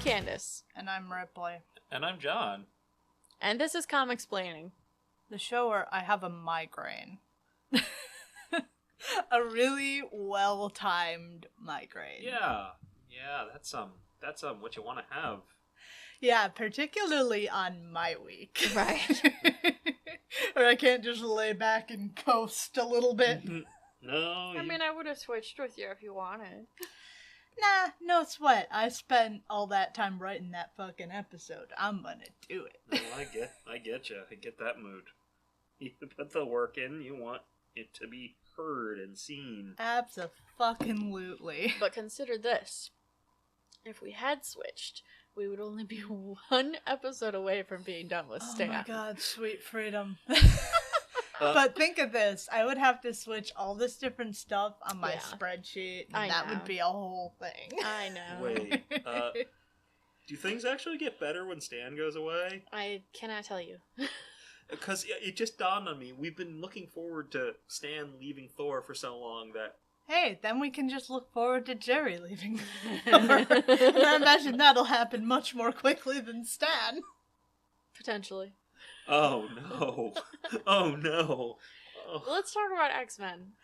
Candace. And I'm Ripley. And I'm John. And this is Comicsplaining. The show where I have a migraine. A really well-timed migraine. Yeah, that's what you want to have. Yeah, particularly on my week. Right. Or I can't just lay back and coast a little bit. No. I mean, I would have switched with you if you wanted. Nah, no sweat. I spent all that time writing that fucking episode. I'm gonna do it. No, I get you. I get that mood. You put the work in, you want it to be heard and seen. Abso-fucking-lutely. But consider this. If we had switched, we would only be one episode away from being done with Stan. Oh my god, sweet freedom. But think of this. I would have to switch all this different stuff on my spreadsheet, and that would be a whole thing. I know. Wait, do things actually get better when Stan goes away? I cannot tell you. Because it just dawned on me, we've been looking forward to Stan leaving Thor for so long that... Hey, then we can just look forward to Jerry leaving Thor. And I imagine that'll happen much more quickly than Stan. Potentially. Oh no. Oh no. Oh. Let's talk about X-Men.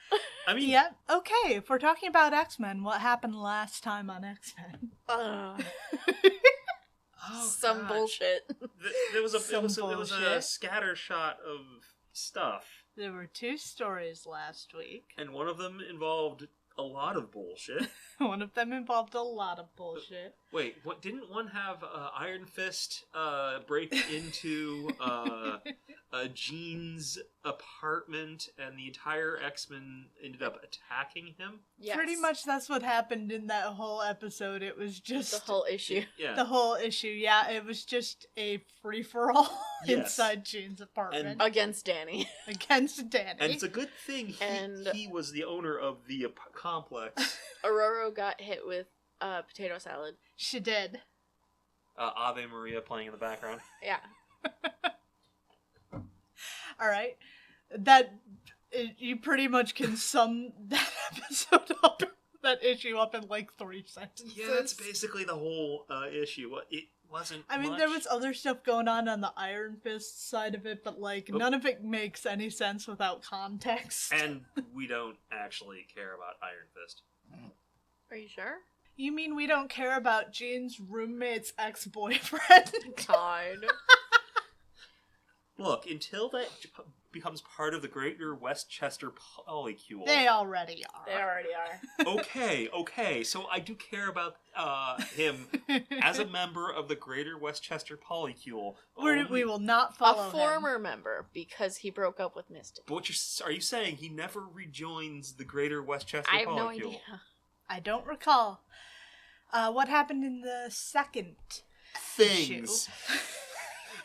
I mean... Yeah, okay, if we're talking about X-Men, what happened last time on X-Men? Some bullshit. There was a scatter shot of stuff. There were 2 stories last week. And one of them involved a lot of bullshit. One of them involved a lot of bullshit. Wait, what? Didn't one have Iron Fist break into Jean's apartment, and the entire X-Men ended up attacking him? Yes. Pretty much that's what happened in that whole episode. It was just... The whole issue. Yeah. The whole issue, yeah. It was just a free-for-all inside Jean's apartment. And against Danny. Against Danny. And it's a good thing he was the owner of the complex. Aurora got hit with potato salad. She did. Ave Maria playing in the background. Yeah. Alright. You pretty much can sum that episode up, that issue up in like 3 sentences. Yeah, that's basically the whole issue. It wasn't much. There was other stuff going on the Iron Fist side of it, but none of it makes any sense without context. And we don't actually care about Iron Fist. Are you sure? You mean we don't care about Jean's roommate's ex-boyfriend? God. Look, until that becomes part of the Greater Westchester Polycule... They already are. They already are. Okay, so I do care about him as a member of the Greater Westchester Polycule. We will not follow him. A former member, because he broke up with Mystic. But are you saying he never rejoins the Greater Westchester Polycule? I have no idea. I don't recall. What happened in the second things?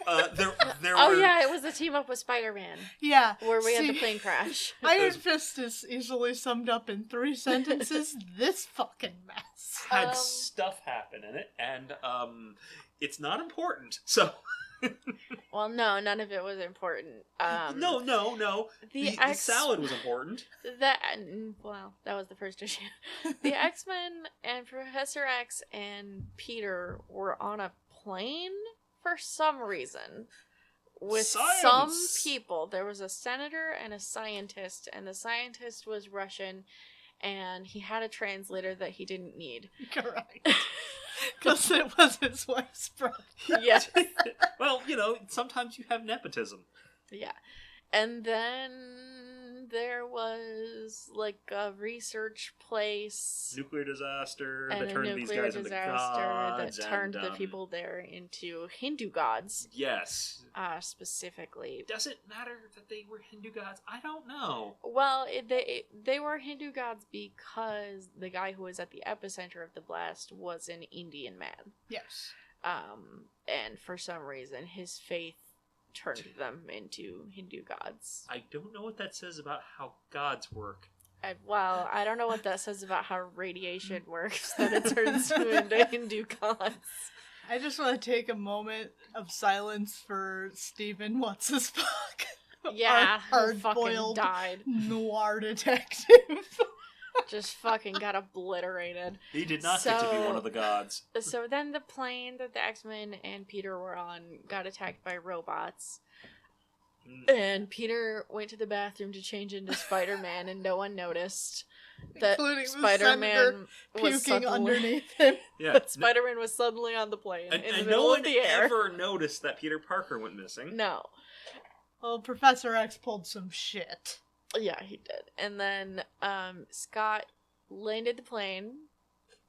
There yeah, it was the team up with Spider-Man. Yeah. Where we had the plane crash. Iron Fist is easily summed up in 3 sentences. This fucking mess. Had stuff happen in it, and it's not important, so... Well, no, none of it was important. No. The salad was important. That was the first issue. The X-Men and Professor X and Peter were on a plane for some reason. With some people. There was a senator and a scientist, and the scientist was Russian, and he had a translator that he didn't need. Correct. Because it was his wife's brother. Yes. Well, sometimes you have nepotism. Yeah. And then there was like a research place. Nuclear disaster that turned these guys into gods. That turned the people there into Hindu gods. Yes. Specifically. Does it matter that they were Hindu gods? I don't know. Well, they were Hindu gods because the guy who was at the epicenter of the blast was an Indian man. Yes. And for some reason, his faith turned them into Hindu gods. I don't know what that says about how gods work. I don't know what that says about how radiation works, that it turns you into Hindu gods. I just want to take a moment of silence for Stephen What's-His-Fuck. Yeah, our who fucking hard-boiled died. Noir detective. just fucking got obliterated. He did not get to be one of the gods. So then the plane that the X-Men and Peter were on got attacked by robots. And Peter went to the bathroom to change into Spider-Man, and no one noticed that Including Spider-Man was puking underneath him. Yeah. But Spider-Man was suddenly on the plane in the middle of the air. No one ever noticed that Peter Parker went missing. No. Well, Professor X pulled some shit. Yeah, he did. And then Scott landed the plane.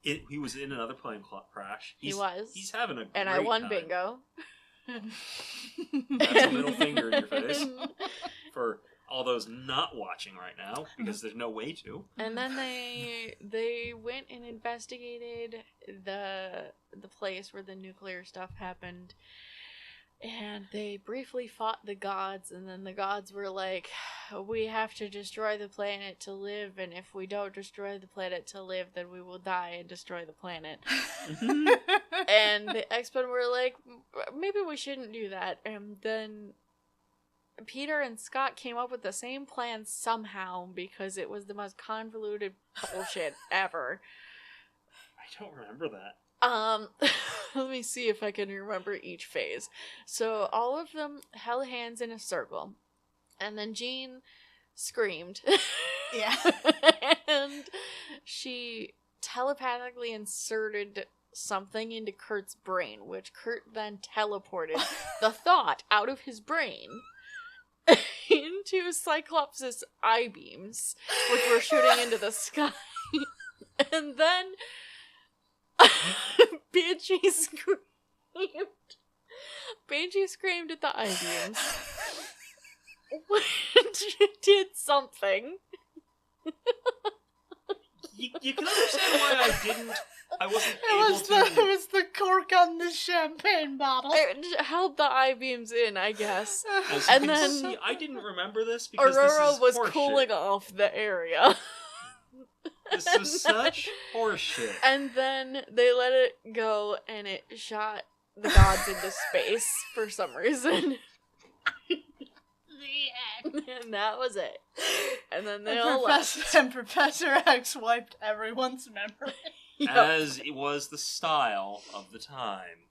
He was in another plane crash. He was. He's having a great And I won time. bingo. That's a middle finger in your face for all those not watching right now, because there's no way to. And then they went and investigated the place where the nuclear stuff happened. And they briefly fought the gods, and then the gods were like, we have to destroy the planet to live, and if we don't destroy the planet to live, then we will die and destroy the planet. And the X-Men were like, maybe we shouldn't do that. And then Peter and Scott came up with the same plan somehow, because it was the most convoluted bullshit ever. I don't remember that. Let me see if I can remember each phase. So all of them held hands in a circle, and then Jean screamed. Yeah. And she telepathically inserted something into Kurt's brain, which Kurt then teleported the thought out of his brain into Cyclops' eye beams, which were shooting into the sky. And then Banshee screamed at the eye beams, which did something. You can understand why I wasn't able to... It was the cork on the champagne bottle. It held the eye beams in, I guess. And then see, I didn't remember this because Aurora this is was horseshit. cooling off the area. This was such horseshit. And then they let it go, and it shot the gods into space for some reason. The end. And that was it. And then they all left. And Professor X wiped everyone's memory. Yep. As it was the style of the time.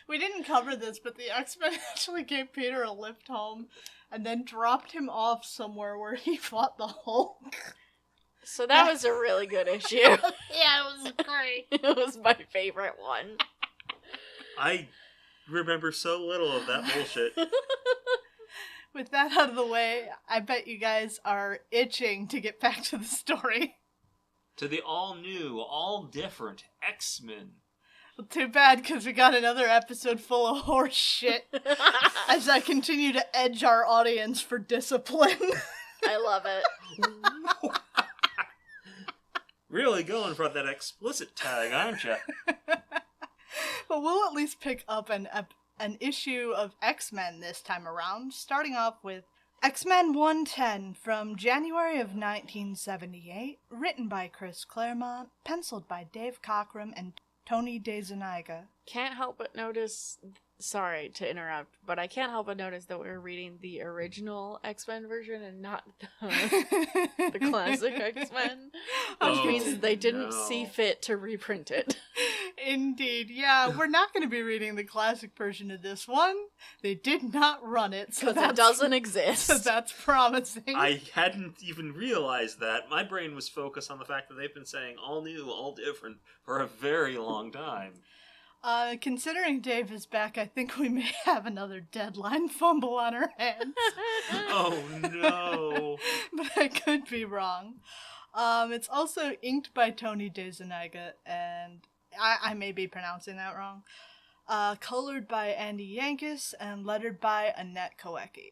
We didn't cover this, but the X-Men actually gave Peter a lift home and then dropped him off somewhere where he fought the Hulk. So that was a really good issue. Yeah, it was great. It was my favorite one. I remember so little of that bullshit. With that out of the way, I bet you guys are itching to get back to the story. To the all-new, all-different X-Men. Well, too bad, because we got another episode full of horse shit as I continue to edge our audience for discipline. I love it. Really going for that explicit tag, aren't you? But we'll at least pick up an issue of X-Men this time around, starting off with X-Men 110 from January of 1978, written by Chris Claremont, penciled by Dave Cockrum and Tony DeZuniga. Can't help but notice, sorry to interrupt, but I can't help but notice that we're reading the original X-Men version and not the classic X-Men, which means they didn't see fit to reprint it. Indeed, yeah, we're not going to be reading the classic version of this one. They did not run it, so because it doesn't exist. So that's promising. I hadn't even realized that. My brain was focused on the fact that they've been saying all new, all different for a very long time. Considering Dave is back, I think we may have another deadline fumble on our hands. Oh no. But I could be wrong. It's also inked by Tony DeZuniga, and I may be pronouncing that wrong. Colored by Andy Yankees and lettered by Annette Koecki.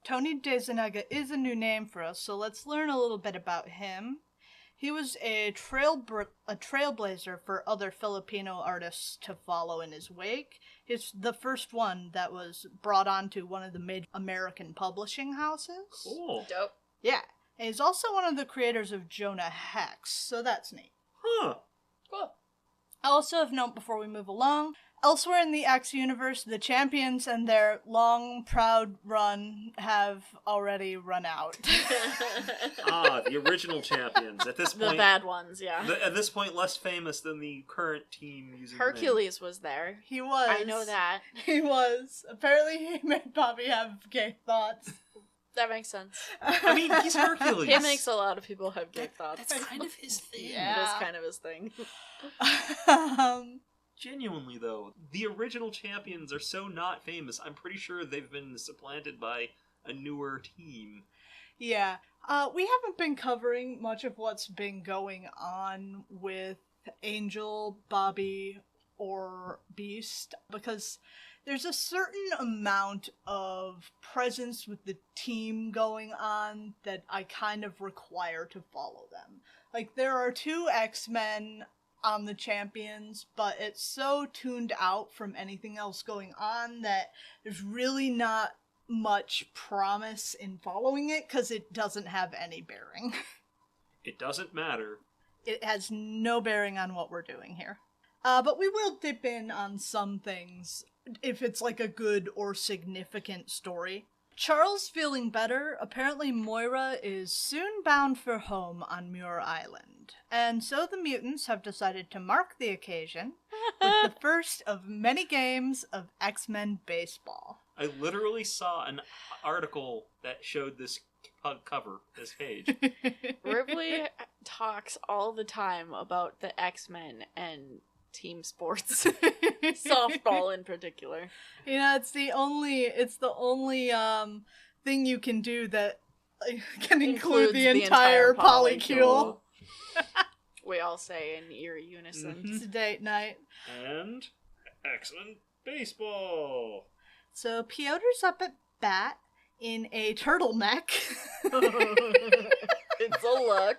Tony DeZuniga is a new name for us, so let's learn a little bit about him. He was a trailblazer for other Filipino artists to follow in his wake. He's the first one that was brought onto one of the major American publishing houses. Cool. Dope. Yeah. And he's also one of the creators of Jonah Hex, so that's neat. Huh. Cool. Also of note before we move along, Elsewhere in the X universe, the champions and their long, proud run have already run out. The original champions. At this point, The bad ones, yeah. At this point, less famous than the current team using Hercules was there. He was. I know that. He was. Apparently he made Bobby have gay thoughts. That makes sense. I mean, he's Hercules. He makes a lot of people have gay thoughts. That's kind of his thing. Yeah. It is kind of his thing. Genuinely, though, the original champions are so not famous, I'm pretty sure they've been supplanted by a newer team. Yeah. We haven't been covering much of what's been going on with Angel, Bobby, or Beast, because there's a certain amount of presence with the team going on that I kind of require to follow them. Like, there are 2 X-Men on the champions, but it's so tuned out from anything else going on that there's really not much promise in following it, because it doesn't have any bearing. It doesn't matter. It has no bearing on what we're doing here. But we will dip in on some things if it's like a good or significant story. Charles feeling better, apparently Moira is soon bound for home on Muir Island. And so the mutants have decided to mark the occasion with the first of many games of X-Men baseball. I literally saw an article that showed this cover, this page. Ripley talks all the time about the X-Men and team sports. Softball in particular. You know, it's the only thing you can do that can include the entire polycule. We all say in eerie unison. It's a date night. And X-Men baseball. So Piotr's up at bat in a turtleneck. It's a look.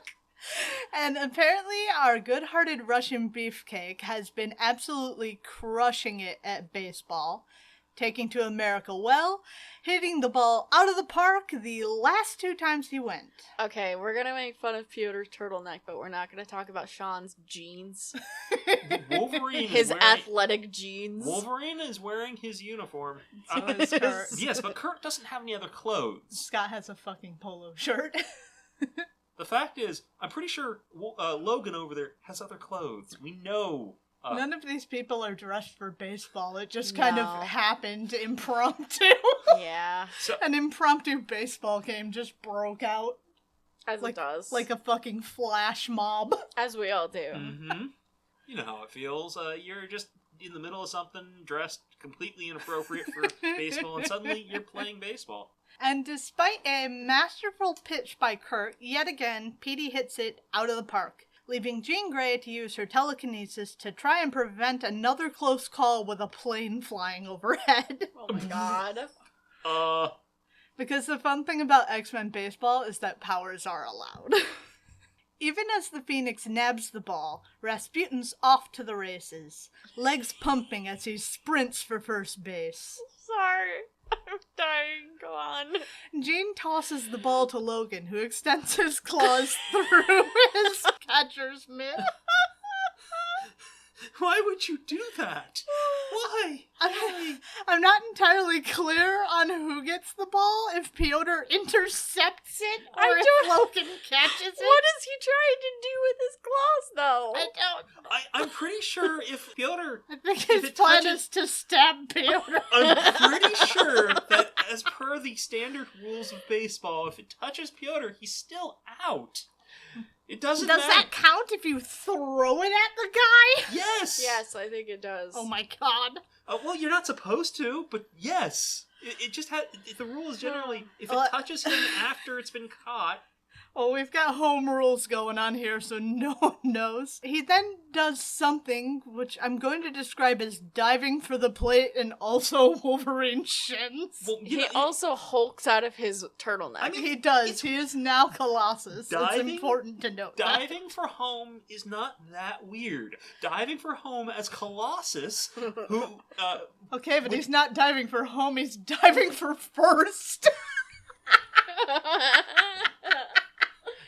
And apparently our good-hearted Russian beefcake has been absolutely crushing it at baseball, taking to America well, hitting the ball out of the park the last 2 times he went. Okay, we're gonna make fun of Piotr's turtleneck, but we're not gonna talk about Sean's jeans. Wolverine His is wearing... athletic jeans. Wolverine is wearing his uniform. So is Kurt. Yes, but Kurt doesn't have any other clothes. Scott has a fucking polo shirt. The fact is, I'm pretty sure Logan over there has other clothes. We know. None of these people are dressed for baseball. It just kind of No. happened impromptu. Yeah. An impromptu baseball game just broke out. As it does. Like a fucking flash mob. As we all do. Mm-hmm. You know how it feels. You're just in the middle of something, dressed completely inappropriate for baseball, and suddenly you're playing baseball. And despite a masterful pitch by Kurt, yet again, Petey hits it out of the park, leaving Jean Grey to use her telekinesis to try and prevent another close call with a plane flying overhead. Oh my god. Because the fun thing about X-Men baseball is that powers are allowed. Even as the Phoenix nabs the ball, Rasputin's off to the races, legs pumping as he sprints for first base. Sorry. I'm dying. Go on. Jean tosses the ball to Logan, who extends his claws through his catcher's mitt. Why would you do that? Why? I'm not entirely clear on who gets the ball, if Piotr intercepts it, or if Logan catches it. What is he trying to do with his claws, though? I don't. I'm pretty sure if Piotr... I think his plan is to stab Piotr. I'm pretty sure that as per the standard rules of baseball, if it touches Piotr, he's still out. It doesn't Does matter. that count if you throw it at the guy? Yes! Yes, I think it does. Oh my god. Well, you're not supposed to, but yes. It just had... The rule is generally, if it touches him after it's been caught... Oh, we've got home rules going on here, so no one knows. He then does something, which I'm going to describe as diving for the plate and also Wolverine shins. Well, He also hulks out of his turtleneck. I mean, he does. He is now Colossus. It's important to note that. Diving for home is not that weird. Diving for home as Colossus, who... okay, but he's not diving for home, he's diving for first.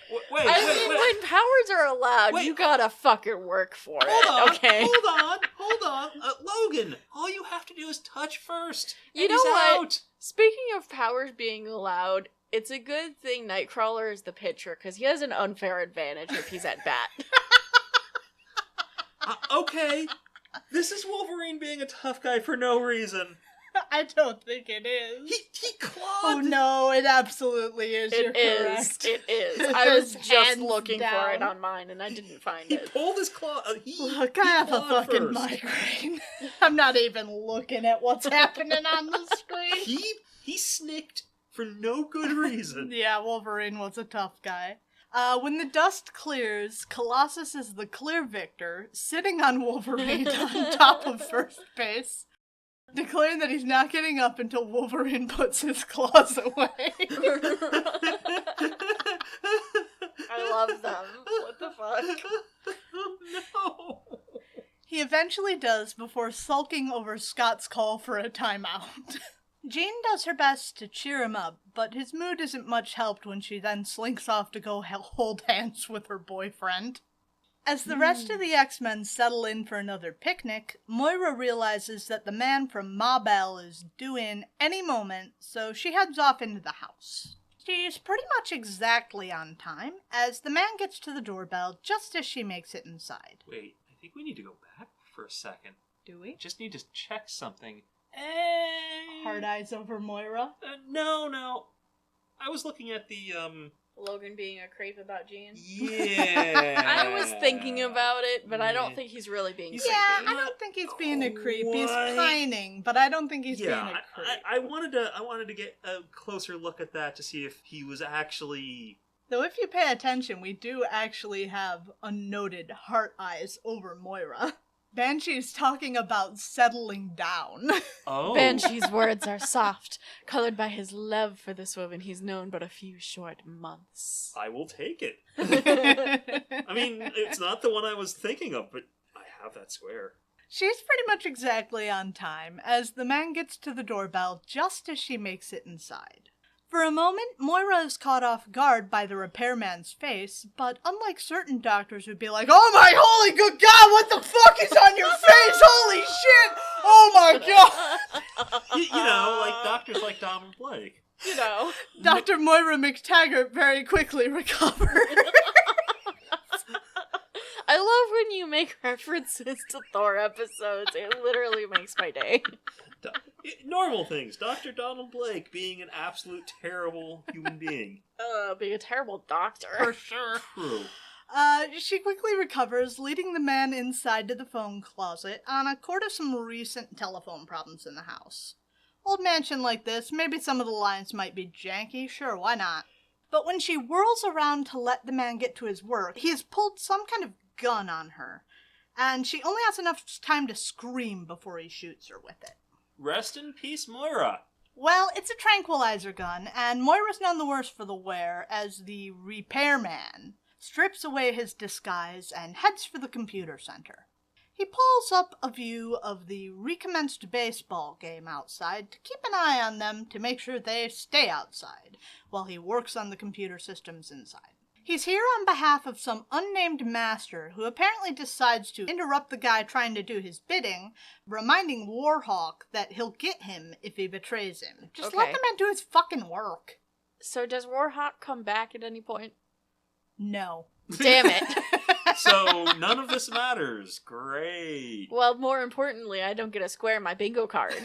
Wait, when powers are allowed, you gotta fucking work for it, okay? Hold on. Logan, all you have to do is touch first. You know what? Out. Speaking of powers being allowed, it's a good thing Nightcrawler is the pitcher, because he has an unfair advantage if he's at bat. Okay. This is Wolverine being a tough guy for no reason. I don't think it is. He clawed. Oh no, it absolutely is. You're correct. It is. I was just looking for it on mine and I didn't find it. He pulled his claw. Look, I have a fucking migraine. I'm not even looking at what's happening on the screen. He snicked for no good reason. Yeah, Wolverine was a tough guy. When the dust clears, Colossus is the clear victor, sitting on Wolverine on top of first base, declaring that he's not getting up until Wolverine puts his claws away. I love them. What the fuck? Oh, no. He eventually does before sulking over Scott's call for a timeout. Jean does her best to cheer him up, but his mood isn't much helped when she then slinks off to go hold hands with her boyfriend. As the rest of the X-Men settle in for another picnic, Moira realizes that the man from Mabel is due in any moment, so she heads off into the house. She's pretty much exactly on time, as the man gets to the doorbell just as she makes it inside. Wait, I think we need to go back for a second. Do we? Just need to check something. Hard eyes over Moira? No. I was looking at the, Logan being a creep about Jean? Yeah. I was thinking about it, but I don't think he's really being creepy. Yeah, I don't think he's being a creep. He's pining, but I don't think he's being a creep. I wanted to get a closer look at that to see if he was actually... Though if you pay attention, we do actually have a noted heart eyes over Moira. Banshee's talking about settling down. Oh. Banshee's words are soft, colored by his love for this woman he's known but a few short months. I will take it. I mean, it's not the one I was thinking of, but I have that square. She's pretty much exactly on time, as the man gets to the doorbell just as she makes it inside. For a moment, Moira is caught off guard by the repairman's face, but unlike certain doctors who'd be like, "Oh my holy good God, what the fuck is on your face? Holy shit! Oh my God!" You know, like doctors like Donald Blake. You know. Dr. Moira McTaggart very quickly recovered. I love when you make references to Thor episodes. It literally makes my day. Normal things. Dr. Donald Blake being an absolute terrible human being. Being a terrible doctor. For sure. True. She quickly recovers, leading the man inside to the phone closet on account of some recent telephone problems in the house. Old mansion like this, maybe some of the lines might be janky, sure, why not? But when she whirls around to let the man get to his work, he has pulled some kind of gun on her, and she only has enough time to scream before he shoots her with it. Rest in peace, Moira. Well, it's a tranquilizer gun, and Moira's none the worse for the wear, as the repairman strips away his disguise and heads for the computer center. He pulls up a view of the recommenced baseball game outside to keep an eye on them to make sure they stay outside, while he works on the computer systems inside. He's here on behalf of some unnamed master who apparently decides to interrupt the guy trying to do his bidding, reminding Warhawk that he'll get him if he betrays him. Just let the man do his fucking work. So does Warhawk come back at any point? No. Damn it. So none of this matters. Great. Well, more importantly, I don't get a square in my bingo card.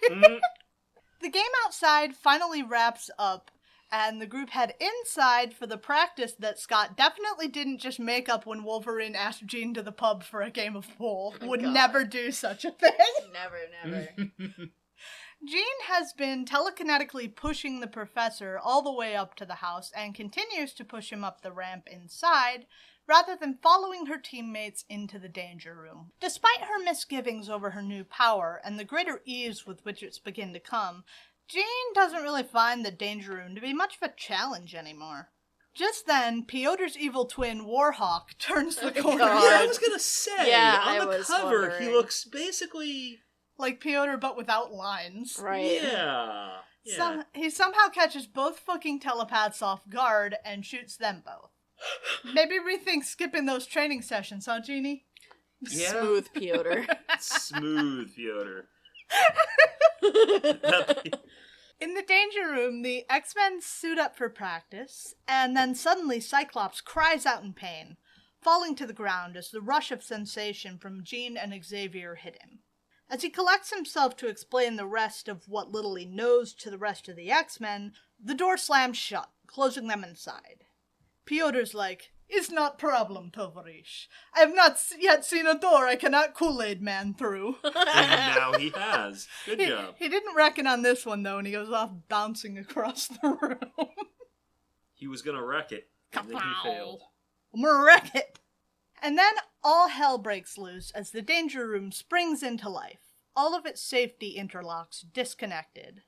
The game outside finally wraps up, and the group head inside for the practice that Scott definitely didn't just make up when Wolverine asked Jean to the pub for a game of pool. Would never do such a thing. Never. Jean has been telekinetically pushing the professor all the way up to the house and continues to push him up the ramp inside, rather than following her teammates into the danger room. Despite her misgivings over her new power and the greater ease with which it's begun to come, Jean doesn't really find the danger room to be much of a challenge anymore. Just then, Piotr's evil twin, Warhawk, turns the corner. Yeah, I was gonna say, on the cover, wondering. he looks basically... like Piotr, but without lines. Right. Yeah. Yeah. He somehow catches both fucking telepaths off guard and shoots them both. Maybe rethink skipping those training sessions, huh, Jeannie? Yeah. Smooth Piotr. Smooth, Piotr. In the danger room, the X-Men suit up for practice, and then suddenly Cyclops cries out in pain, falling to the ground as the rush of sensation from Jean and Xavier hit him. As he collects himself to explain the rest of what little he knows to the rest of the X-Men, the door slams shut, closing them inside. Piotr's like, "It's not problem, Tovarish. I have not yet seen a door I cannot Kool-Aid man through." And now he has. Good job. He didn't reckon on this one, though, and he goes off bouncing across the room. He was gonna wreck it, and then he failed. I'm gonna wreck it. And then all hell breaks loose as the danger room springs into life, all of its safety interlocks disconnected.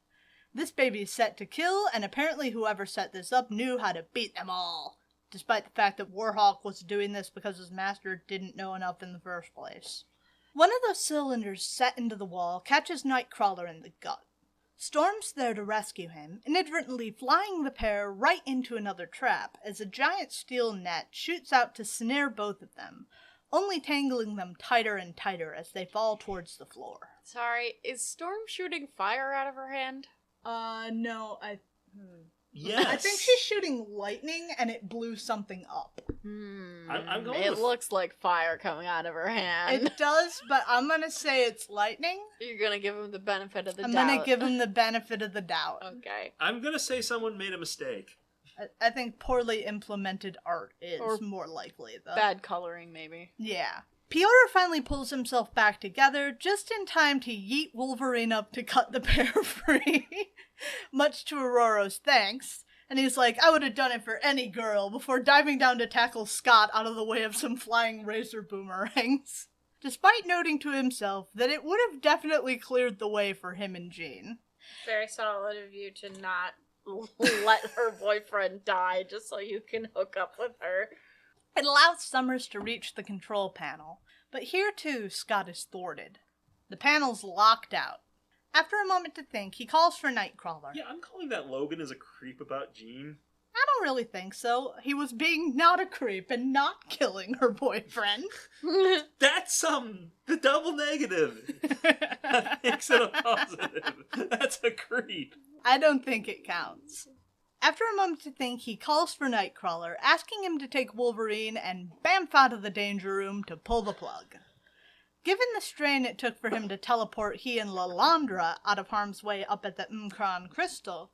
This baby is set to kill, and apparently whoever set this up knew how to beat them all, despite the fact that Warhawk was doing this because his master didn't know enough in the first place. One of those cylinders set into the wall catches Nightcrawler in the gut. Storm's there to rescue him, inadvertently flying the pair right into another trap as a giant steel net shoots out to snare both of them, only tangling them tighter and tighter as they fall towards the floor. Sorry, is Storm shooting fire out of her hand? No, Yes. I think she's shooting lightning and it blew something up. I'm going It with... looks like fire coming out of her hand. It does, but I'm gonna say it's lightning. You're gonna give him the benefit of the I'm doubt. gonna give him the benefit of the doubt. Okay. I'm gonna say someone made a mistake. I think poorly implemented art is Or more likely, though. Bad coloring, maybe. Yeah. Piotr finally pulls himself back together just in time to yeet Wolverine up to cut the pair free, much to Aurora's thanks. And he's like, "I would have done it for any girl," before diving down to tackle Scott out of the way of some flying razor boomerangs. Despite noting to himself that it would have definitely cleared the way for him and Jean. Very solid of you to not let her boyfriend die just so you can hook up with her. It allows Summers to reach the control panel, but here too Scott is thwarted. The panel's locked out. After a moment to think, he calls for Nightcrawler. Yeah, I'm calling that Logan as a creep about Jean. I don't really think so. He was being not a creep and not killing her boyfriend. That's the double negative. That makes it a positive. That's a creep. I don't think it counts. After a moment to think, he calls for Nightcrawler, asking him to take Wolverine and bamf out of the danger room to pull the plug. Given the strain it took for him to teleport he and Lalandra out of harm's way up at the M'Kran crystal,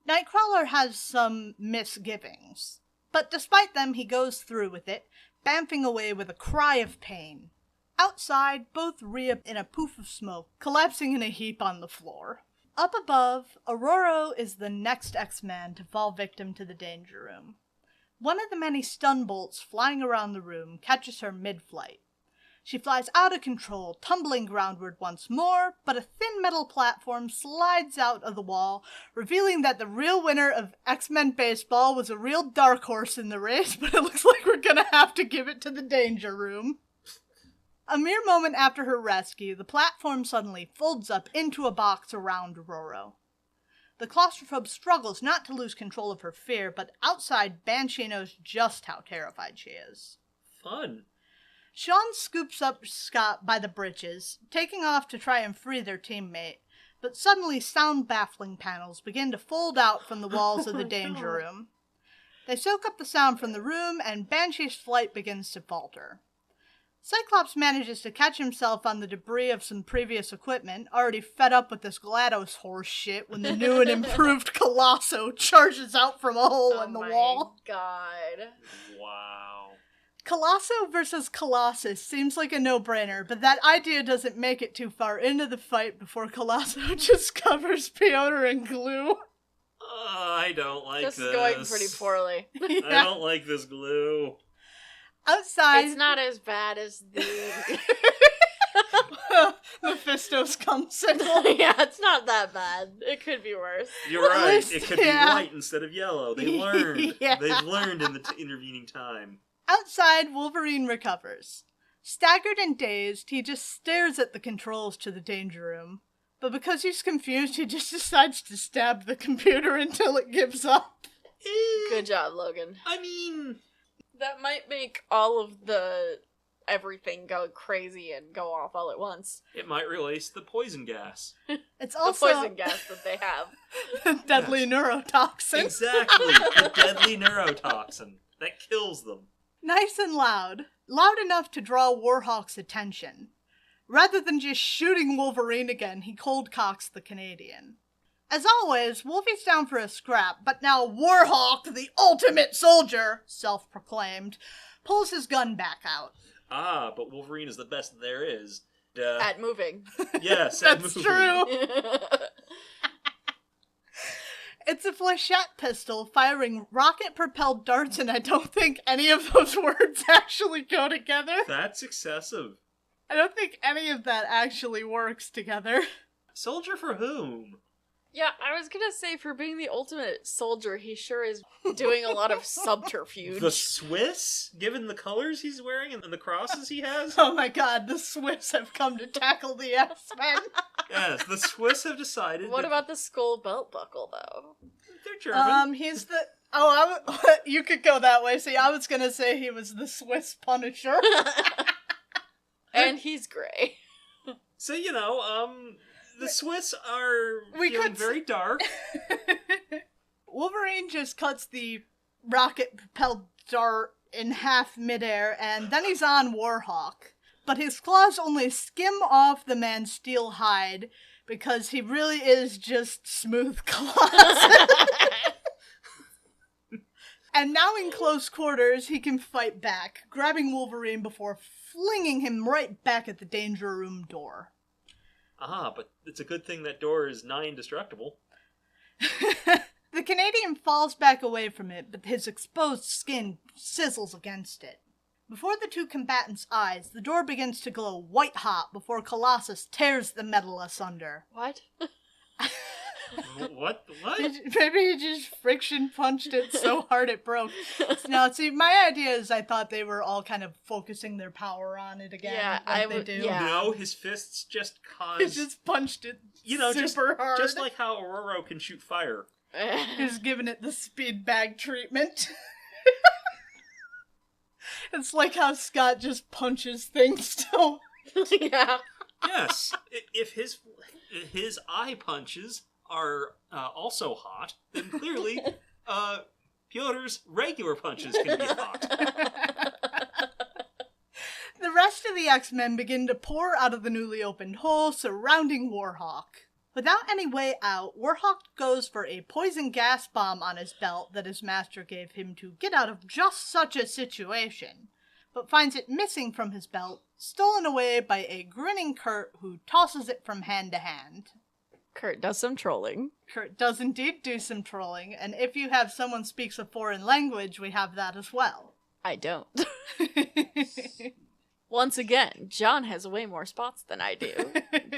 Nightcrawler has some misgivings. But despite them, he goes through with it, bamfing away with a cry of pain. Outside, both re-up in a poof of smoke, collapsing in a heap on the floor. Up above, Aurora is the next X-Man to fall victim to the danger room. One of the many stun bolts flying around the room catches her mid-flight. She flies out of control, tumbling groundward once more, but a thin metal platform slides out of the wall, revealing that the real winner of X-Men Baseball was a real dark horse in the race, but it looks like we're gonna have to give it to the danger room. A mere moment after her rescue, the platform suddenly folds up into a box around Aurora. The claustrophobe struggles not to lose control of her fear, but outside, Banshee knows just how terrified she is. Fun. Sean scoops up Scott by the britches, taking off to try and free their teammate, but suddenly sound-baffling panels begin to fold out from the walls of the danger room. They soak up the sound from the room, and Banshee's flight begins to falter. Cyclops manages to catch himself on the debris of some previous equipment, already fed up with this GLaDOS horse shit when the new and improved Colosso charges out from a hole in the wall. Oh my god. Wow. Colosso versus Colossus seems like a no-brainer, but that idea doesn't make it too far into the fight before Colosso just covers Piotr in glue. I don't like this. This is going pretty poorly. Yeah. I don't like this glue. Outside, It's not as bad as the... Mephisto's cum signal. Yeah, it's not that bad. It could be worse. You're right. least, It could yeah. be white instead of yellow. They learned. Yeah. They've learned in the intervening time. Outside, Wolverine recovers. Staggered and dazed, he just stares at the controls to the danger room. But because he's confused, he just decides to stab the computer until it gives up. Good job, Logan. I mean... That might make all of the everything go crazy and go off all at once. It might release the poison gas. It's also the poison gas that they have. deadly neurotoxin. Exactly, the deadly neurotoxin that kills them. Nice and loud. Loud enough to draw Warhawk's attention. Rather than just shooting Wolverine again, he cold cocks the Canadian. As always, Wolfie's down for a scrap, but now Warhawk, the ultimate soldier, self-proclaimed, pulls his gun back out. Ah, but Wolverine is the best there is. At moving. Yes, at That's moving. true. It's a flechette pistol firing rocket-propelled darts, and I don't think any of those words actually go together. That's excessive. I don't think any of that actually works together. Soldier for whom? Yeah, I was gonna say, for being the ultimate soldier, he sure is doing a lot of subterfuge. The Swiss? Given the colors he's wearing and the crosses he has? Oh my god, the Swiss have come to tackle the X-Men. Yes, the Swiss have decided What that about the skull belt buckle, though? they're German. He's the... you could go that way. See, I was gonna say he was the Swiss Punisher. And he's gray. So, the Swiss are feeling very dark. Wolverine just cuts the rocket-propelled dart in half midair, and then he's on Warhawk. But his claws only skim off the man's steel hide, because he really is just smooth claws. And now in close quarters, he can fight back, grabbing Wolverine before flinging him right back at the danger room door. Ah, but it's a good thing that door is nigh indestructible. The Canadian falls back away from it, but his exposed skin sizzles against it. Before the two combatants' eyes, the door begins to glow white-hot before Colossus tears the metal asunder. What? What? Maybe he just friction punched it so hard it broke. Now, see, my idea is I thought they were all kind of focusing their power on it again. Yeah, like they do. Yeah. No, his fists just He caused... just punched it super hard. Just like how Aurora can shoot fire. He's giving it the speed bag treatment. It's like how Scott just punches things still. Yeah. Yes, if his eye punches are also hot, then clearly Pyotr's regular punches can be hot. The rest of the X-Men begin to pour out of the newly opened hole surrounding Warhawk. Without any way out, Warhawk goes for a poison gas bomb on his belt that his master gave him to get out of just such a situation, but finds it missing from his belt, stolen away by a grinning Kurt who tosses it from hand to hand. Kurt does some trolling. Kurt does indeed do some trolling, and if you have someone speaks a foreign language, we have that as well. I don't. Once again, John has way more spots than I do,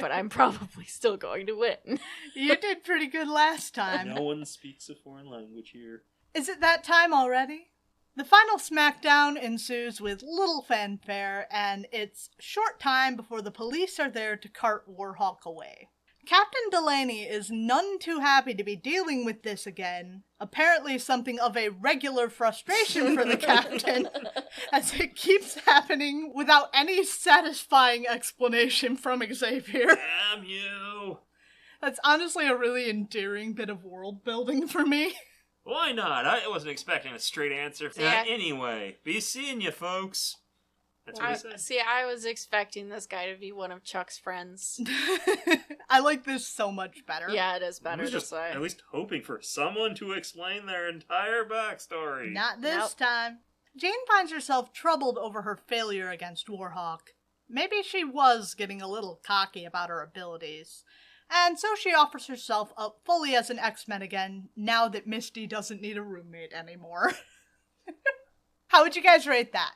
but I'm probably still going to win. You did pretty good last time. No one speaks a foreign language here. Is it that time already? The final smackdown ensues with little fanfare, and it's short time before the police are there to cart Warhawk away. Captain Delaney is none too happy to be dealing with this again, apparently something of a regular frustration for the captain, as it keeps happening without any satisfying explanation from Xavier. Damn you! That's honestly a really endearing bit of world building for me. Why not? I wasn't expecting a straight answer. Yeah. Anyway, be seeing you, folks. That's what he said. See, I was expecting this guy to be one of Chuck's friends. I like this so much better. Yeah, it is I better was this just way. at least hoping for someone to explain their entire backstory. Not this Nope. time. Jane finds herself troubled over her failure against Warhawk. Maybe she was getting a little cocky about her abilities. And so she offers herself up fully as an X-Men again, now that Misty doesn't need a roommate anymore. How would you guys rate that?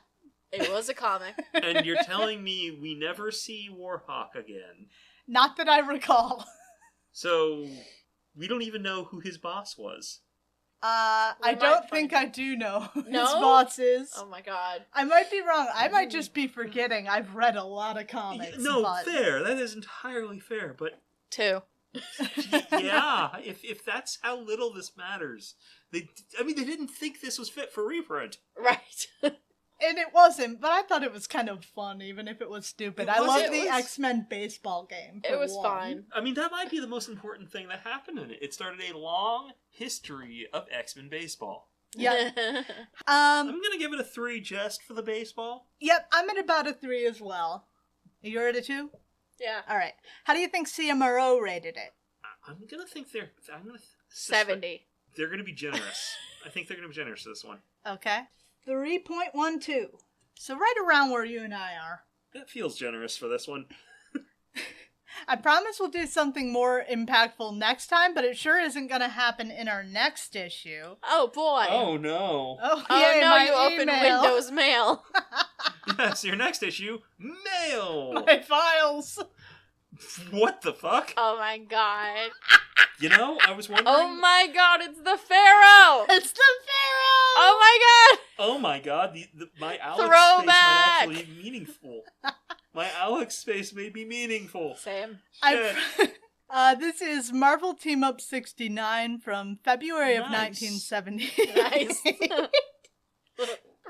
It was a comic. And you're telling me we never see Warhawk again. Not that I recall. So, we don't even know who his boss was. I might don't find think out. I do know who his No? boss is. Oh my god. I might be wrong. I might just be forgetting. I've read a lot of comics. No, but... fair. That is entirely fair. But 2. Yeah, if that's how little this matters. They didn't think this was fit for reprint. Right. And it wasn't, but I thought it was kind of fun, even if it was stupid. I love the X-Men baseball game. It was fine. I mean, that might be the most important thing that happened in it. It started a long history of X-Men baseball. Yeah. I'm gonna give it a 3 just for the baseball. Yep, I'm at about a 3 as well. You're at a 2? Yeah. All right. How do you think CMRO rated it? I'm gonna think 70. They're gonna be generous. I think they're gonna be generous to this one. Okay. 3.12. So right around where you and I are. That feels generous for this one. I promise we'll do something more impactful next time, but it sure isn't going to happen in our next issue. Oh, boy. Oh, no. Oh, no, my you opened email. Windows Mail. Yes, your next issue, mail. My files. What the fuck? Oh, my God. You know, I was wondering... Oh, my God, it's the Pharaoh. It's the Pharaoh. Oh, my God. Oh, my God, my Alex Throwback. space might actually be meaningful. My Alex space may be meaningful. Same. This is Marvel Team Up 69 from February of 1970. Nice.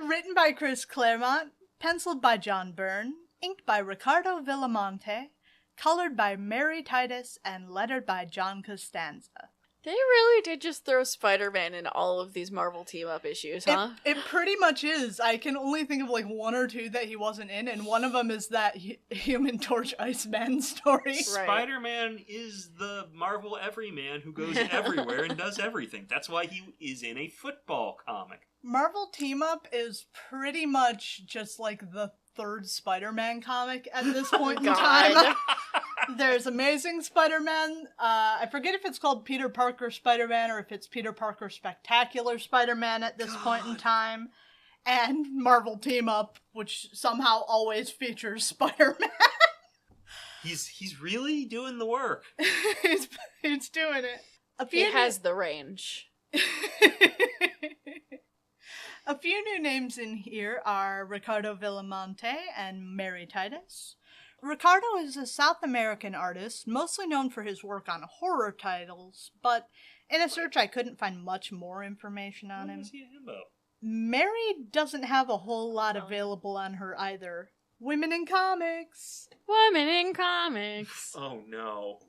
Written by Chris Claremont, penciled by John Byrne, inked by Ricardo Villamonte, colored by Mary Titus, and lettered by John Costanza. They really did just throw Spider-Man in all of these Marvel Team-Up issues, huh? It pretty much is. I can only think of like 1 or 2 that he wasn't in, and one of them is that Human Torch Iceman story. Right. Spider-Man is the Marvel everyman who goes everywhere and does everything. That's why he is in a football comic. Marvel Team Up is pretty much just like the 3rd Spider-Man comic at this point in time. There's Amazing Spider-Man. I forget if it's called Peter Parker Spider-Man or if it's Peter Parker Spectacular Spider-Man at this point in time. And Marvel Team Up, which somehow always features Spider-Man. He's really doing the work. he's doing it. He has the range. A few new names in here are Ricardo Villamonte and Mary Titus. Ricardo is a South American artist, mostly known for his work on horror titles, but in a search I couldn't find much more information on him. What is he a himbo? Mary doesn't have a whole lot available on her either. Women in comics! Women in comics. Oh no.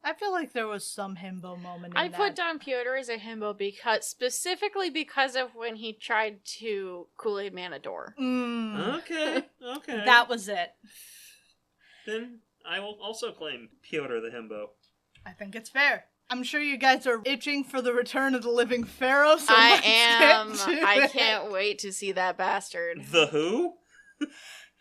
I feel like there was some himbo moment in I that. put down Piotr as a himbo specifically because of when he tried to Kool-Aid Man a door. Okay. That was it. Then I will also claim Piotr the himbo. I think it's fair. I'm sure you guys are itching for the return of the Living Pharaoh, so I let's am. get to I it. can't wait to see that bastard. The who?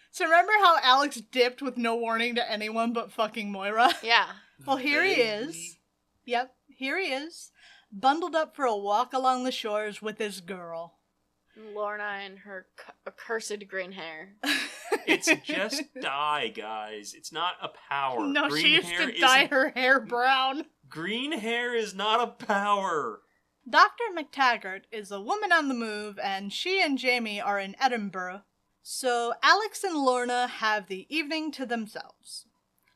So remember how Alex dipped with no warning to anyone but fucking Moira? Yeah. Well, here he is. Yep, here he is. Bundled up for a walk along the shores with his girl. Lorna and her accursed green hair. It's just dye, guys. It's not a power. No, green she used hair to dye isn't- her hair brown. Green hair is not a power. Dr. McTaggart is a woman on the move, and she and Jamie are in Edinburgh. So Alex and Lorna have the evening to themselves.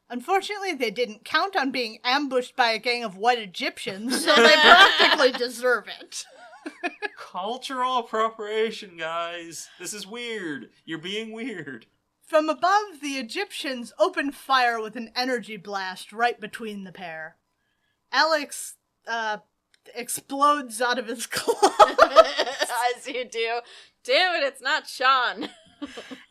Unfortunately, they didn't count on being ambushed by a gang of white Egyptians, so they practically deserve it. Cultural appropriation, guys. This is weird. You're being weird. From above, the Egyptians open fire with an energy blast right between the pair. Alex, explodes out of his clothes. As you do. Damn it, it's not Sean.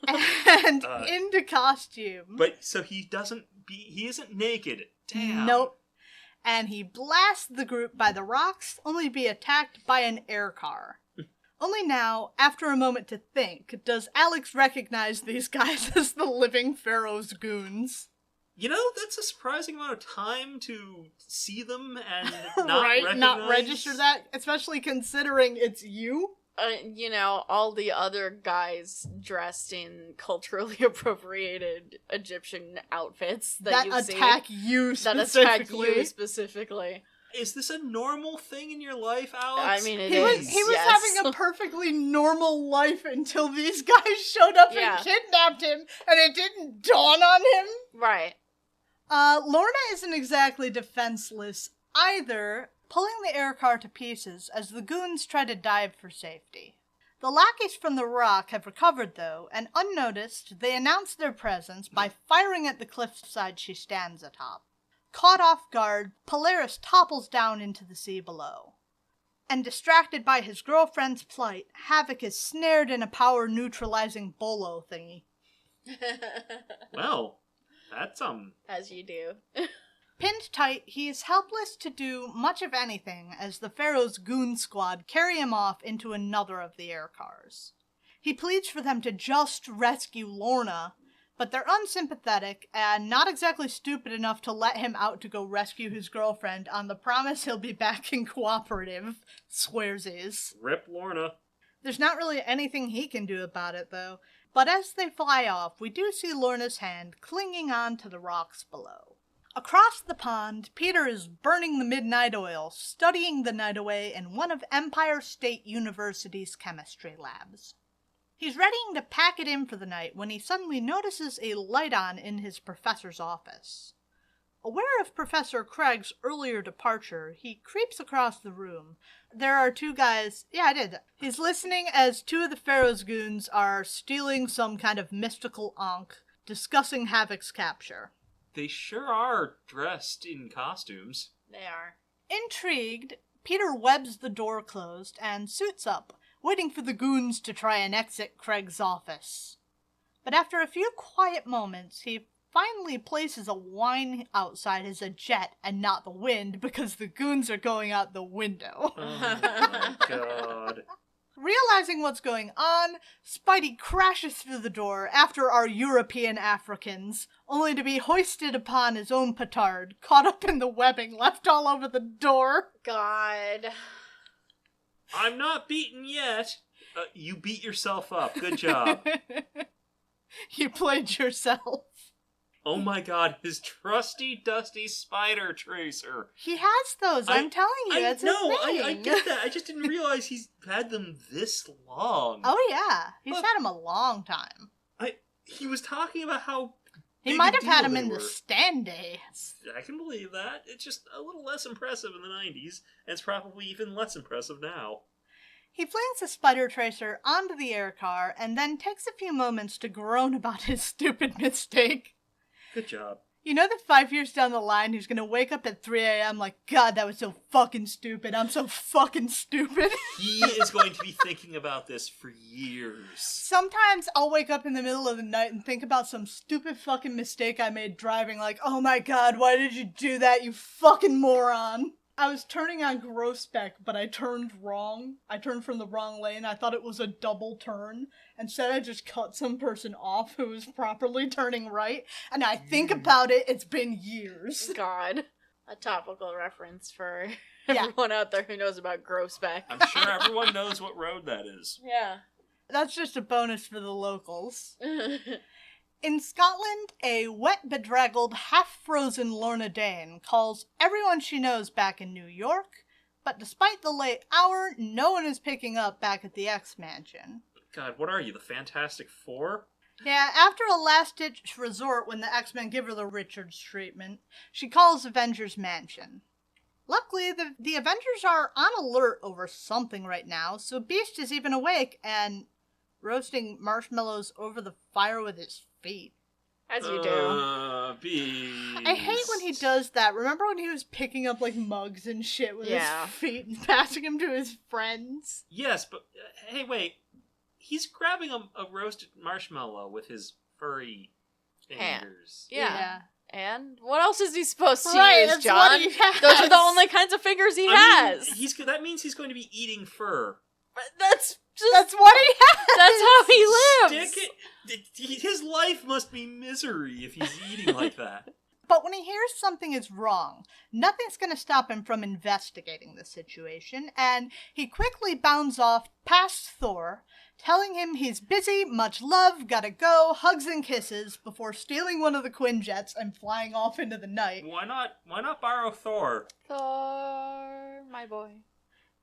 And into costume. But, so he isn't naked. Damn. Nope. And he blasts the group by the rocks, only to be attacked by an air car. Only now, after a moment to think, does Alex recognize these guys as the Living Pharaoh's goons. You know, that's a surprising amount of time to see them and not recognize. Not register that, especially considering it's you. You know, all the other guys dressed in culturally appropriated Egyptian outfits that you attack see. you That specifically. attack you specifically. Is this a normal thing in your life, Alex? I mean, it He is. was yes. having a perfectly normal life until these guys showed up Yeah. and kidnapped him, and it didn't dawn on him. Right. Lorna isn't exactly defenseless either, pulling the air car to pieces as the goons try to dive for safety. The lackeys from the rock have recovered, though, and unnoticed, they announce their presence by firing at the cliffside she stands atop. Caught off guard, Polaris topples down into the sea below. And distracted by his girlfriend's plight, Havoc is snared in a power-neutralizing bolo thingy. Well, that's, As you do. Pinned tight, he is helpless to do much of anything as the Pharaoh's goon squad carry him off into another of the air cars. He pleads for them to just rescue Lorna, but they're unsympathetic and not exactly stupid enough to let him out to go rescue his girlfriend on the promise he'll be back in cooperative, swearsies. Rip Lorna. There's not really anything he can do about it, though, but as they fly off, we do see Lorna's hand clinging on to the rocks below. Across the pond, Peter is burning the midnight oil, studying the night away in one of Empire State University's chemistry labs. He's readying to pack it in for the night when he suddenly notices a light on in his professor's office. Aware of Professor Craig's earlier departure, he creeps across the room. There are two guys... Yeah, I did that. He's listening as two of the Pharaoh's goons are stealing some kind of mystical ankh, discussing Havoc's capture. They sure are dressed in costumes. They are. Intrigued, Peter webs the door closed and suits up, waiting for the goons to try and exit Craig's office. But after a few quiet moments, he finally places a whine outside as a jet and not the wind because the goons are going out the window. Oh my god. Realizing what's going on, Spidey crashes through the door after our European Africans, only to be hoisted upon his own petard, caught up in the webbing left all over the door. God. I'm not beaten yet. You beat yourself up. Good job. You played yourself. Oh my god, his trusty, dusty spider tracer. He has those, I'm telling you, that's his thing. I get that. I just didn't realize he's had them this long. Oh yeah, he's had them a long time. He was talking about how he might have had them in the stand days. I can believe that. It's just a little less impressive in the 90s, and it's probably even less impressive now. He flings the spider tracer onto the air car, and then takes a few moments to groan about his stupid mistake. Good job. You know that 5 years down the line, he's gonna wake up at 3 a.m. like, God, that was so fucking stupid. I'm so fucking stupid. He is going to be thinking about this for years. Sometimes I'll wake up in the middle of the night and think about some stupid fucking mistake I made driving, like, oh my god, why did you do that, you fucking moron? I was turning on Grosbeck, but I turned wrong. I turned from the wrong lane. I thought it was a double turn. Instead, I just cut some person off who was properly turning right. And I think about it, it's been years. God. A topical reference for everyone out there who knows about Grosbeck. I'm sure everyone knows what road that is. Yeah. That's just a bonus for the locals. In Scotland, a wet, bedraggled, half-frozen Lorna Dane calls everyone she knows back in New York, but despite the late hour, no one is picking up back at the X-Mansion. God, what are you, the Fantastic Four? Yeah, after a last-ditch resort when the X-Men give her the Richards treatment, she calls Avengers Mansion. Luckily, the Avengers are on alert over something right now, so Beast is even awake and roasting marshmallows over the fire with his feet. As you do. Beast. I hate when he does that. Remember when he was picking up, like, mugs and shit with his feet and passing them to his friends? Yes, but, hey, wait. He's grabbing a roasted marshmallow with his furry fingers. Yeah. And what else is he supposed to Right, use, that's John? what he has. Those are the only kinds of fingers he has. That means he's going to be eating fur. That's what he has! That's how he lives! Stick it. His life must be misery if he's eating like that. But when he hears something is wrong, nothing's going to stop him from investigating the situation, and he quickly bounds off past Thor, telling him he's busy, much love, gotta go, hugs and kisses, before stealing one of the Quinjets and flying off into the night. Why not borrow Thor? Thor, my boy.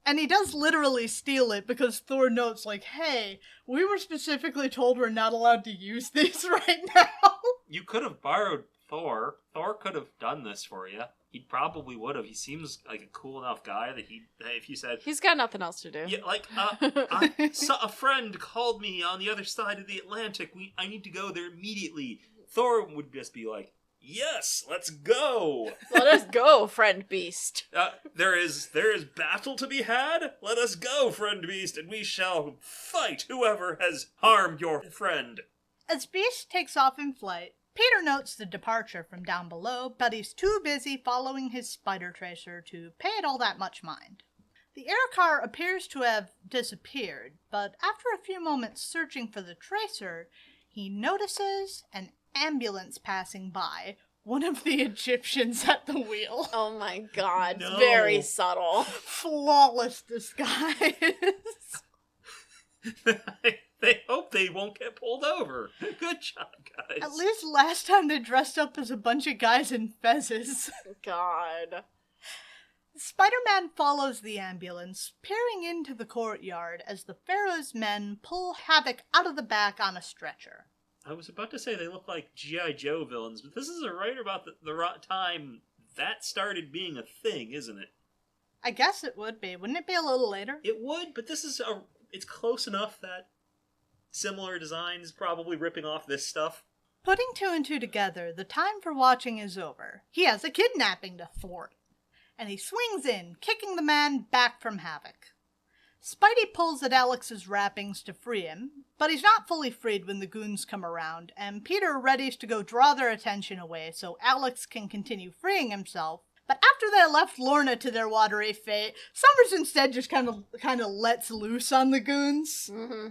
And he does literally steal it because Thor notes, like, hey, we were specifically told we're not allowed to use these right now. You could have borrowed Thor. Thor could have done this for you. He probably would have. He seems like a cool enough guy that if you said... He's got nothing else to do. Yeah, like, a friend called me on the other side of the Atlantic. I need to go there immediately. Thor would just be like, yes, let's go. Let us go, friend beast. There is battle to be had. Let us go, friend beast, and we shall fight whoever has harmed your friend. As Beast takes off in flight, Peter notes the departure from down below, but he's too busy following his spider tracer to pay it all that much mind. The air car appears to have disappeared, but after a few moments searching for the tracer, he notices an ambulance passing by, one of the Egyptians at the wheel. Oh my god, No. very subtle. Flawless disguise. They hope they won't get pulled over. Good job, guys. At least last time they dressed up as a bunch of guys in fezzes. God. Spider-Man follows the ambulance, peering into the courtyard as the Pharaoh's men pull Havoc out of the back on a stretcher. I was about to say they look like G.I. Joe villains, but this is right about the time that started being a thing, isn't it? I guess it would be. Wouldn't it be a little later? It would, but it's close enough that similar designs probably ripping off this stuff. Putting two and two together, the time for watching is over. He has a kidnapping to thwart. And he swings in, kicking the man back from Havoc. Spidey pulls at Alex's wrappings to free him, but he's not fully freed when the goons come around, and Peter readies to go draw their attention away so Alex can continue freeing himself. But after they left Lorna to their watery fate, Summers instead just kind of lets loose on the goons. Mm-hmm.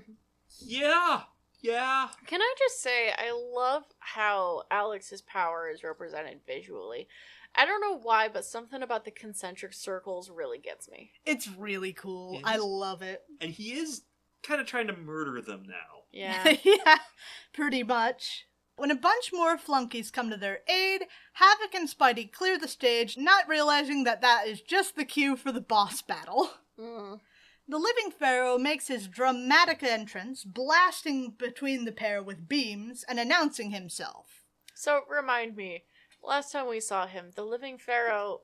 Yeah. Can I just say, I love how Alex's power is represented visually. I don't know why, but something about the concentric circles really gets me. It's really cool. I love it. And he is kind of trying to murder them now. Yeah. Yeah, pretty much. When a bunch more flunkies come to their aid, Havoc and Spidey clear the stage, not realizing that is just the cue for the boss battle. Mm. The Living Pharaoh makes his dramatic entrance, blasting between the pair with beams and announcing himself. So, remind me, last time we saw him, the Living Pharaoh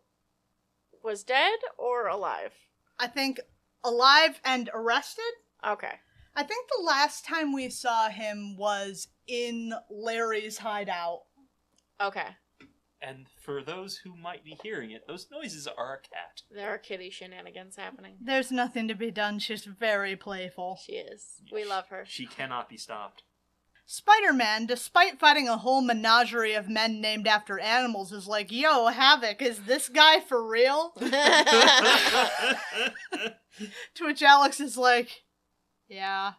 was dead or alive? I think alive and arrested? Okay. I think the last time we saw him was in Larry's hideout. Okay. And for those who might be hearing it, those noises are a cat. There are kitty shenanigans happening. There's nothing to be done. She's very playful. She is. We love her. She cannot be stopped. Spider-Man, despite fighting a whole menagerie of men named after animals, is like, yo, Havoc, is this guy for real? To which Alex is like, yeah.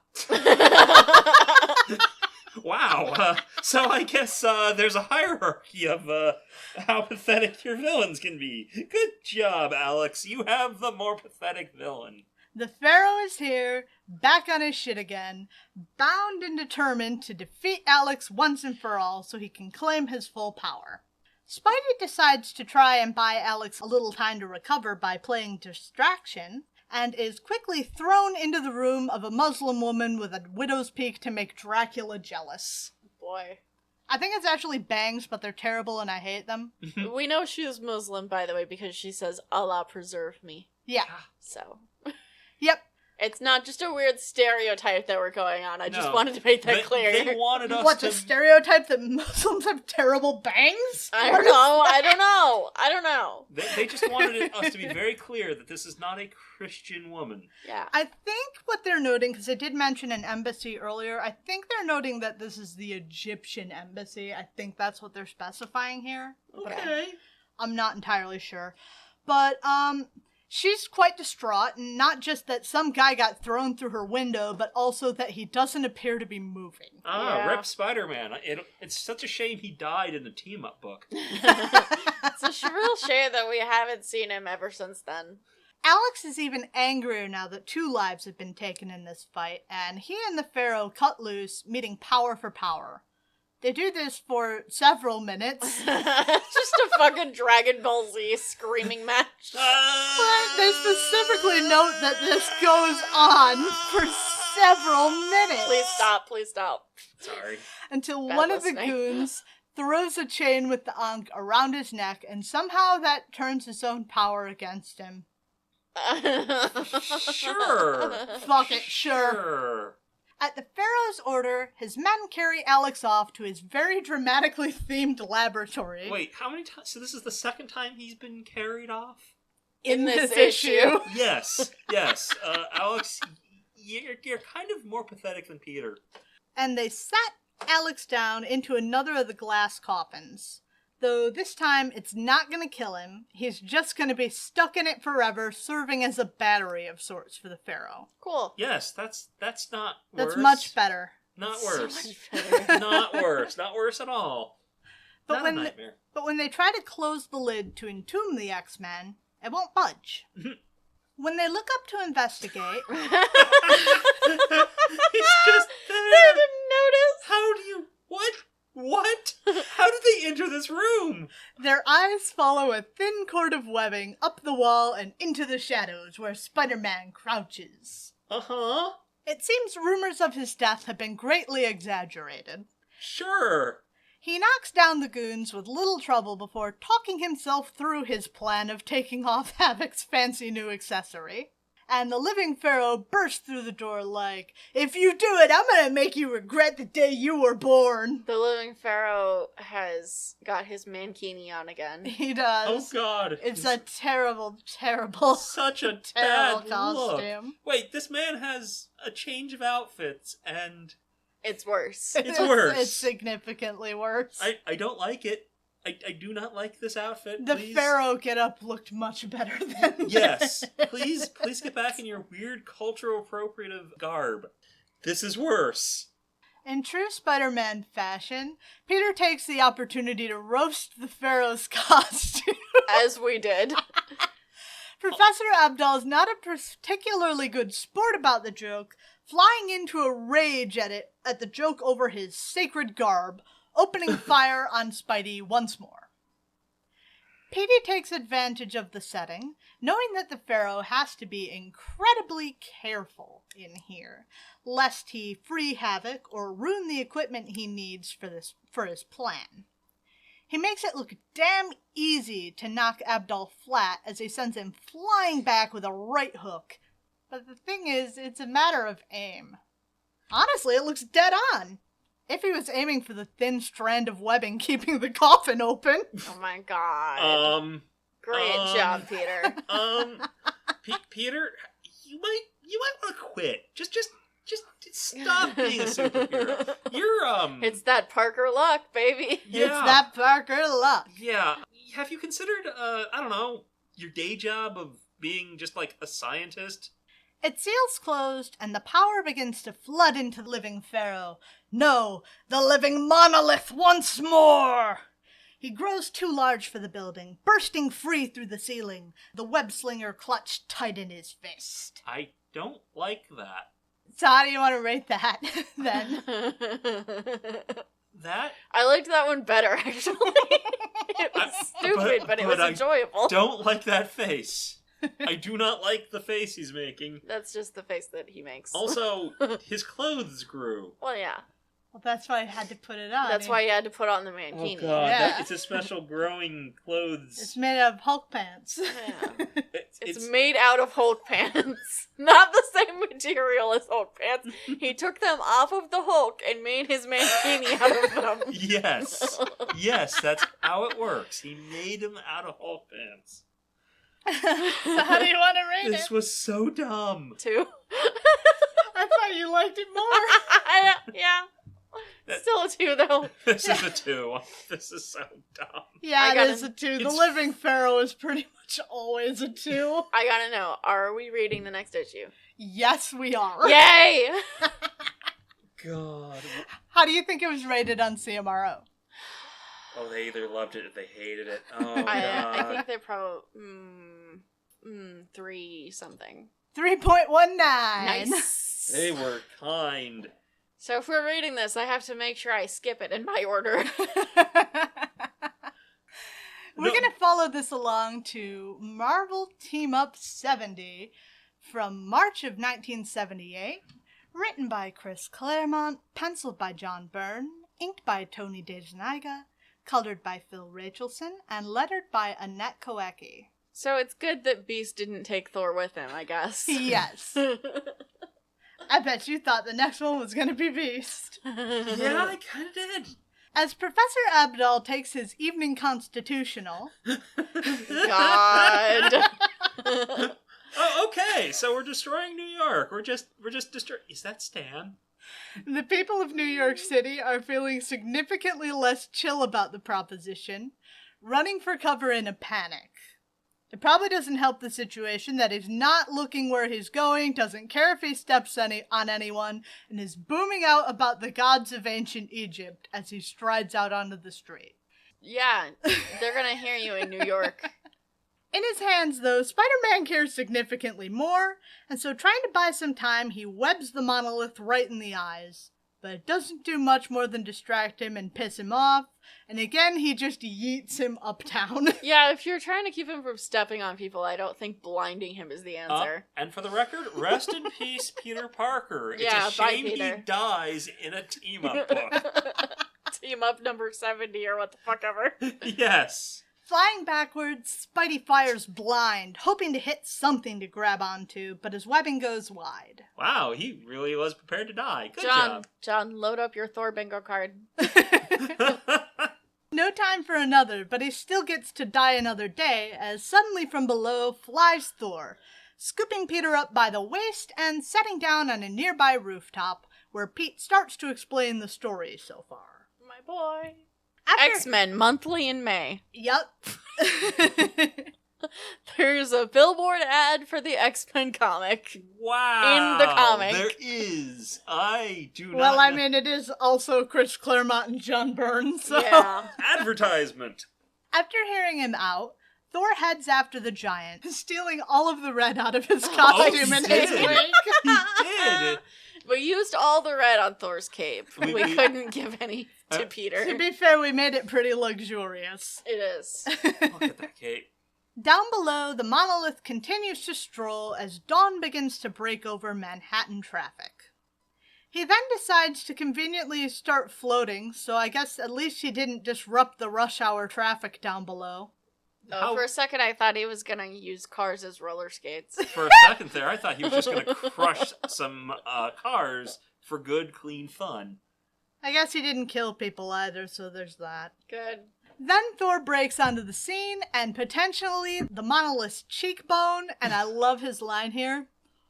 Wow. So I guess there's a hierarchy of how pathetic your villains can be. Good job, Alex. You have the more pathetic villain. The Pharaoh is here, back on his shit again, bound and determined to defeat Alex once and for all so he can claim his full power. Spidey decides to try and buy Alex a little time to recover by playing distraction, and is quickly thrown into the room of a Muslim woman with a widow's peak to make Dracula jealous. Boy. I think it's actually bangs, but they're terrible and I hate them. We know she's Muslim, by the way, because she says, Allah preserve me. Yeah. So. Yep. It's not just a weird stereotype that we're going on. I just No. wanted to make that clear. They wanted us What's to... a stereotype that Muslims have terrible bangs? I don't know. They just wanted us to be very clear that this is not a Christian woman. Yeah. I think what they're noting, because I did mention an embassy earlier, I think they're noting that this is the Egyptian embassy. I think that's what they're specifying here. Okay. I'm not entirely sure. But, she's quite distraught, and not just that some guy got thrown through her window, but also that he doesn't appear to be moving. Rip Spider-Man. It's such a shame he died in the team-up book. It's a real shame that we haven't seen him ever since then. Alex is even angrier now that 2 lives have been taken in this fight, and he and the Pharaoh cut loose, meeting power for power. They do this for several minutes. Just a fucking Dragon Ball Z screaming match. But they specifically note that this goes on for several minutes. Please stop. Sorry. Until Bad one of the listening. goons throws a chain with the Ankh around his neck, and somehow that turns his own power against him. Sure. Fuck it, sure. At the Pharaoh's order, his men carry Alex off to his very dramatically themed laboratory. Wait, how many times? So this is the second time he's been carried off? In this issue. Yes. Alex, you're kind of more pathetic than Peter. And they sat Alex down into another of the glass coffins. Though this time it's not going to kill him. He's just going to be stuck in it forever, serving as a battery of sorts for the Pharaoh. Cool. Yes, that's not worse. That's much better. Not So worse. much better. Not worse. Not worse at all. But Not a nightmare. But when they try to close the lid to entomb the X-Men, it won't budge. When they look up to investigate... He's just there. They didn't notice. How do you... What? How did they enter this room? Their eyes follow a thin cord of webbing up the wall and into the shadows where Spider-Man crouches. Uh-huh. It seems rumors of his death have been greatly exaggerated. Sure. He knocks down the goons with little trouble before talking himself through his plan of taking off Havoc's fancy new accessory. And the Living Pharaoh bursts through the door like, "If you do it, I'm gonna make you regret the day you were born." The Living Pharaoh has got his mankini on again. He Oh, does. God. It's a terrible, terrible, Such a terrible bad look. costume. Wait, this man has a change of outfits, and It's worse. It's worse. It's significantly worse. I don't like it. I do not like this outfit. The Please. Pharaoh get-up looked much better than Yes. this. Please get back in your weird cultural appropriative garb. This is worse. In true Spider-Man fashion, Peter takes the opportunity to roast the Pharaoh's costume. As we did. Professor Abdal's not a particularly good sport about the joke, flying into a rage at the joke over his sacred garb, opening fire on Spidey once more. Petey takes advantage of the setting, knowing that the Pharaoh has to be incredibly careful in here, lest he free Havoc or ruin the equipment he needs for his plan. He makes it look damn easy to knock Abdal flat as he sends him flying back with a right hook. But the thing is, it's a matter of aim. Honestly, it looks dead on. If he was aiming for the thin strand of webbing keeping the coffin open. Oh my god. Great job, Peter. Peter, you might want to quit. Just stop being a superhero. You're It's that Parker luck, baby. Yeah. It's that Parker luck. Yeah. Have you considered I don't know, your day job of being just like a scientist? It seals closed, and the power begins to flood into the Living Pharaoh. No, the living monolith once more! He grows too large for the building, bursting free through the ceiling, the web-slinger clutched tight in his fist. I don't like that. So how do you want to rate that, then? That? I liked that one better, actually. It was stupid, but it was I enjoyable. Don't like that face. I do not like the face he's making. That's just the face that he makes. Also, his clothes grew. Well, yeah. Well, that's why I had to put it on. That's why you had to put on the mankini. Oh god, Yeah. it's a special growing clothes. It's made out of Hulk pants. Yeah. It's made out of Hulk pants. Not the same material as Hulk pants. He took them off of the Hulk and made his mankini out of them. Yes. Yes, that's how it works. He made them out of Hulk pants. So how do you want to rate This it? was so dumb. 2. I thought you liked it more. Yeah. Still a 2, though. This is a 2. This is so dumb. Yeah, I it gotta- is a 2. The it's- Living Pharaoh is pretty much always a 2. I gotta know, are we reading the next issue? Yes, we are. Yay! God. How do you think it was rated on CMRO? Oh, they either loved it or they hated it. Oh, I God. think they're probably 3 something. 3.19. Nice. They were kind. So if we're reading this, I have to make sure I skip it in my order. We're going to follow this along to Marvel Team Up 70 from March of 1978, written by Chris Claremont, penciled by John Byrne, inked by Tony DeZuniga, colored by Phil Rachelson, and lettered by Annette Koecki. So it's good that Beast didn't take Thor with him, I guess. Yes. I bet you thought the next one was going to be Beast. Yeah, I kind of did. As Professor Abdal takes his evening constitutional... God. Oh, okay. So we're destroying New York. We're just destroying... Is that Stan? The people of New York City are feeling significantly less chill about the proposition, running for cover in a panic. It probably doesn't help the situation that he's not looking where he's going, doesn't care if he steps on anyone, and is booming out about the gods of ancient Egypt as he strides out onto the street. Yeah, they're gonna hear you in New York. In his hands, though, Spider-Man cares significantly more, and so trying to buy some time, he webs the monolith right in the eyes. But it doesn't do much more than distract him and piss him off, and again, he just yeets him uptown. Yeah, if you're trying to keep him from stepping on people, I don't think blinding him is the answer. And for the record, rest in peace, Peter Parker. It's Yeah, a shame bye, Peter. he dies in a team-up book. Team up number 70 or what the fuck ever. Yes. Flying backwards, Spidey fires blind, hoping to hit something to grab onto, but his webbing goes wide. Wow, he really was prepared to die. Good job. John, load up your Thor bingo card. No time for another, but he still gets to die another day, as suddenly from below flies Thor, scooping Peter up by the waist and setting down on a nearby rooftop, where Pete starts to explain the story so far. My boy. After... X-Men monthly in May. Yup. There's a billboard ad for the X-Men comic. Wow. In the comic. There is. I do not Well, I know. mean, it is also Chris Claremont and John Byrne, so... Yeah. Advertisement. After hearing him out, Thor heads after the giant, stealing all of the red out of his costume in his did. wake. He did. We used all the red on Thor's cape. We couldn't give any to Peter. To be fair, we made it pretty luxurious. It is. Look at that cape. Down below, the monolith continues to stroll as dawn begins to break over Manhattan traffic. He then decides to conveniently start floating, so I guess at least he didn't disrupt the rush hour traffic down below. Oh, for a second I thought he was gonna use cars as roller skates. For a second there, I thought he was just going to crush some cars for good, clean fun. I guess he didn't kill people either, so there's that. Good. Then Thor breaks onto the scene, and potentially the monolith's cheekbone, and I love his line here.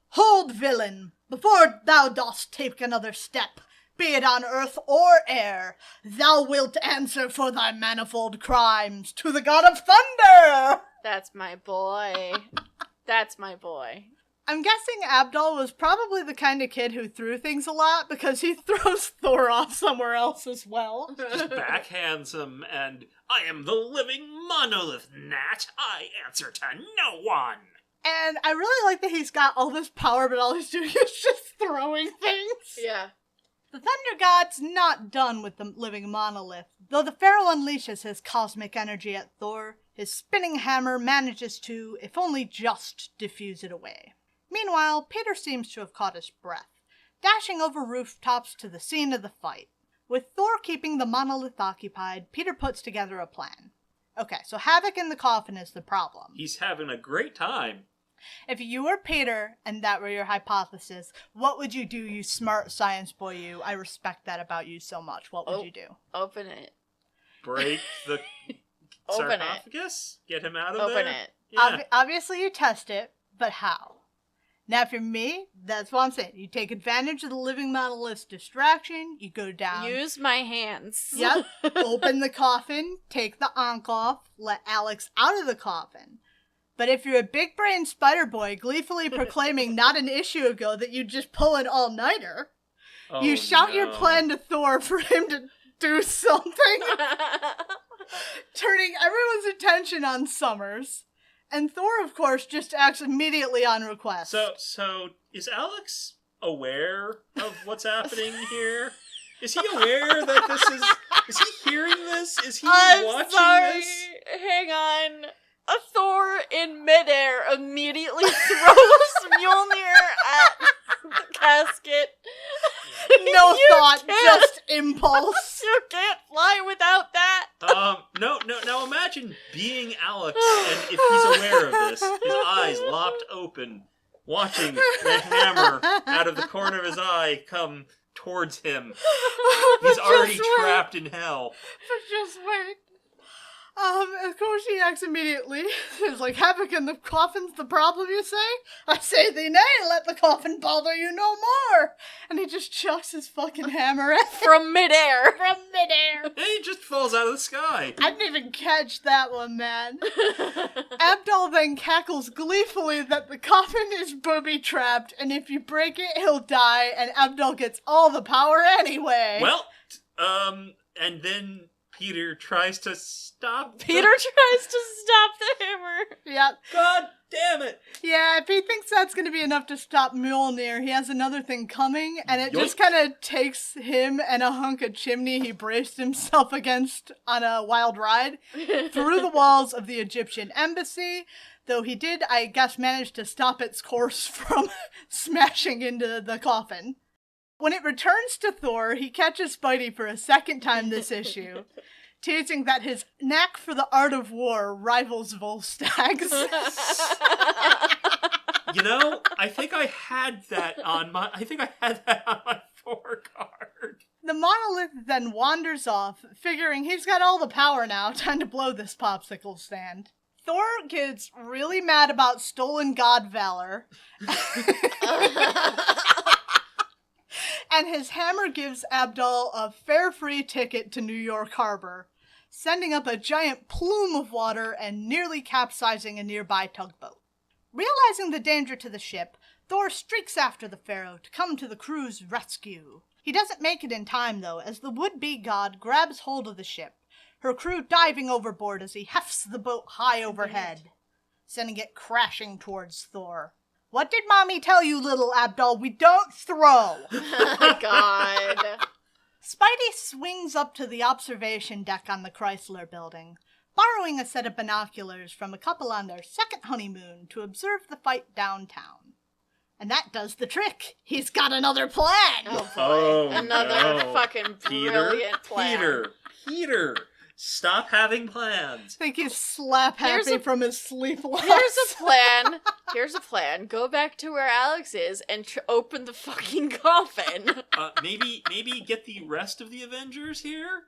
"Hold, villain, before thou dost take another step, be it on earth or air, thou wilt answer for thy manifold crimes to the god of thunder!" That's my boy. That's my boy. I'm guessing Abdal was probably the kind of kid who threw things a lot, because he throws Thor off somewhere else as well. Just backhands him, and I am the living monolith, Nat. I answer to no one. And I really like that he's got all this power, but all he's doing is just throwing things. Yeah. The Thunder God's not done with the living monolith. Though the Pharaoh unleashes his cosmic energy at Thor, his spinning hammer manages to, if only just, diffuse it away. Meanwhile, Peter seems to have caught his breath, dashing over rooftops to the scene of the fight. With Thor keeping the monolith occupied, Peter puts together a plan. Okay, so Havoc in the coffin is the problem. He's having a great time. If you were Peter, and that were your hypothesis, what would you do, you smart science boy you? I respect that about you so much. What would you do? Open it. Break the Open it. sarcophagus? Get him out of Open there? it. Yeah. Obviously you test it, but how? Now for me, that's what I'm saying. You take advantage of the living monolith's distraction, you go down. Use my hands. Yep. Open the coffin, take the ankh off, let Alex out of the coffin. But if you're a big brain spider boy gleefully proclaiming not an issue ago that you just pull an all-nighter, you shout your plan to Thor for him to do something, turning everyone's attention on Summers. And Thor, of course, just acts immediately on request. So is Alex aware of what's happening here? Is he aware that this is he hearing this? Is he watching this? Hang on. A Thor in midair immediately throws Mjolnir at the casket. No You thought, can't. just impulse. You can't fly without that. No. Now imagine being Alex, and if he's aware of this, his eyes locked open, watching the hammer out of the corner of his eye come towards him. He's already trapped in hell. But just wait. Of course he acts immediately. It's like, Havoc in the coffin's the problem, you say? I say thee nay, let the coffin bother you no more! And he just chucks his fucking hammer at him. From midair. From midair. And he just falls out of the sky. I didn't even catch that one, man. Abdul then cackles gleefully that the coffin is booby-trapped, and if you break it, he'll die, and Abdul gets all the power anyway. Well, and then Peter tries to stop Peter tries to stop the hammer. Yep. God damn it! Yeah, if he thinks that's going to be enough to stop Mjolnir, he has another thing coming, and it just Yoink. kind of takes him and a hunk of chimney he braced himself against on a wild ride through the walls of the Egyptian embassy, though he did, I guess, manage to stop its course from smashing into the coffin. When it returns to Thor, he catches Spidey for a second time this issue, teasing that his knack for the art of war rivals Volstag's. You know, I think I had that on my Thor card. The monolith then wanders off, figuring he's got all the power now, time to blow this popsicle stand. Thor gets really mad about stolen god Valor. And his hammer gives Abdul a fare-free ticket to New York Harbor, sending up a giant plume of water and nearly capsizing a nearby tugboat. Realizing the danger to the ship, Thor streaks after the Pharaoh to come to the crew's rescue. He doesn't make it in time, though, as the would-be god grabs hold of the ship, her crew diving overboard as he hefts the boat high overhead, sending it crashing towards Thor. What did Mommy tell you, little Abdul? We don't throw! Oh my god. Spidey swings up to the observation deck on the Chrysler building, borrowing a set of binoculars from a couple on their second honeymoon to observe the fight downtown. And that does the trick. He's got another plan! Oh boy. Oh, Another no. fucking brilliant plan. Peter, stop having plans. I think he's slap happy from his sleep loss. Here's a plan. Go back to where Alex is and open the fucking coffin. Maybe get the rest of the Avengers here?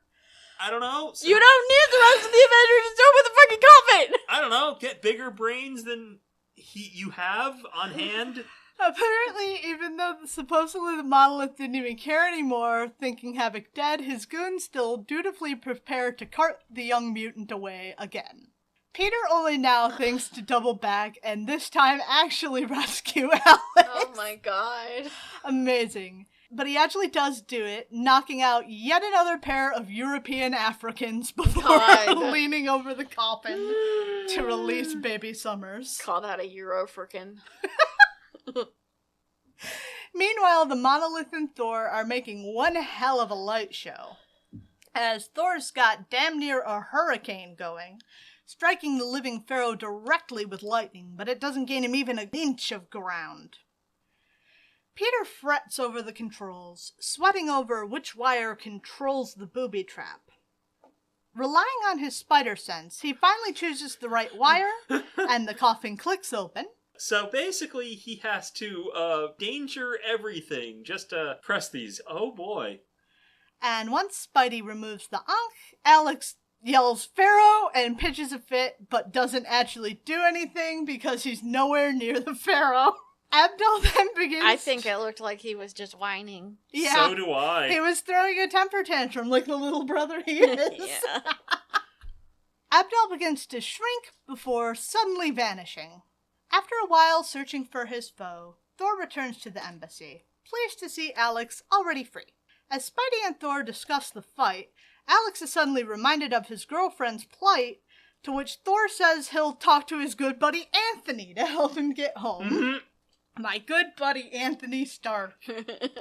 I don't know. You don't need the rest of the Avengers to open the fucking coffin! I don't know. Get bigger brains than you have on hand. Apparently, even though supposedly the monolith didn't even care anymore, thinking Havoc dead, his goons still dutifully prepare to cart the young mutant away again. Peter only now thinks to double back, and this time actually rescue Alex. Oh my god. Amazing. But he actually does do it, knocking out yet another pair of European Africans before leaning over the coffin to release baby Summers. Call that a Euro frickin'. Meanwhile, the Monolith and Thor are making one hell of a light show, as Thor's got damn near a hurricane going, striking the Living Pharaoh directly with lightning, but it doesn't gain him even an inch of ground. Peter frets over the controls, sweating over which wire controls the booby trap. Relying on his spider sense, he finally chooses the right wire, and the coffin clicks open. So basically, he has to danger everything just to press these. Oh boy. And once Spidey removes the ankh, Alex yells Pharaoh and pitches a fit, but doesn't actually do anything because he's nowhere near the Pharaoh. Abdul then begins... I think it looked like he was just whining. Yeah. So do I. He was throwing a temper tantrum like the little brother he is. Yeah. Abdul begins to shrink before suddenly vanishing. After a while searching for his foe, Thor returns to the embassy, pleased to see Alex already free. As Spidey and Thor discuss the fight, Alex is suddenly reminded of his girlfriend's plight, to which Thor says he'll talk to his good buddy Anthony to help him get home. Mm-hmm. My good buddy Anthony Stark.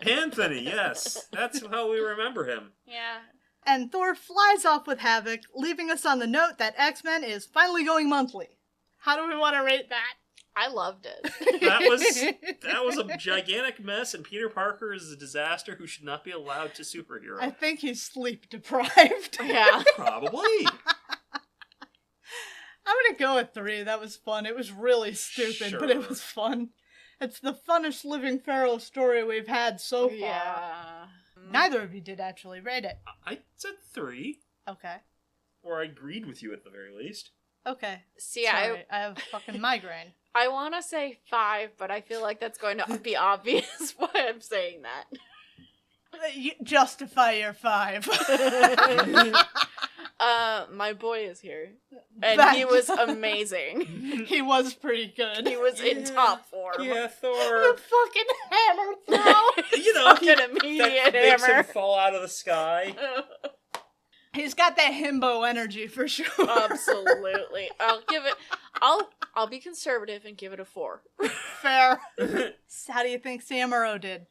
Anthony, yes. That's how we remember him. Yeah. And Thor flies off with Havoc, leaving us on the note that X-Men is finally going monthly. How do we want to rate that? I loved it. That was a gigantic mess, and Peter Parker is a disaster who should not be allowed to superhero. I think he's sleep deprived. Yeah. Probably. I'm gonna go with 3. That was fun. It was really stupid, but it was fun. It's the funnest Living Pharaoh story we've had so far. Yeah. Neither of you did actually rate it. I said 3. Okay. Or I agreed with you at the very least. Okay. See, Sorry, I have a fucking migraine. I want to say 5, but I feel like that's going to be obvious why I'm saying that. You justify your 5. My boy is here. And he was amazing. He was pretty good. He was in top form. Yeah, Thor. You fucking hammer throw. You know, Fucking immediate that makes hammer. him fall out of the sky. He's got that himbo energy for sure. Absolutely. I'll be conservative and give it a 4. Fair. So how do you think Samuro did?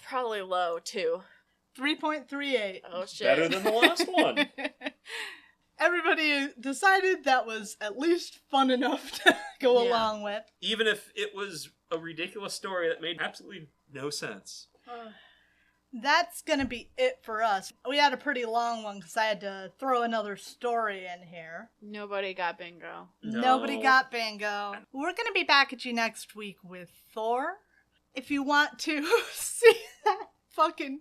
Probably low, too. 3.38. Oh, shit. Better than the last one. Everybody decided that was at least fun enough to go along with. Even if it was a ridiculous story that made absolutely no sense. That's gonna be it for us. We had a pretty long one because I had to throw another story in here. Nobody got bingo. No. Nobody got bingo. We're gonna be back at you next week with Thor. If you want to see that fucking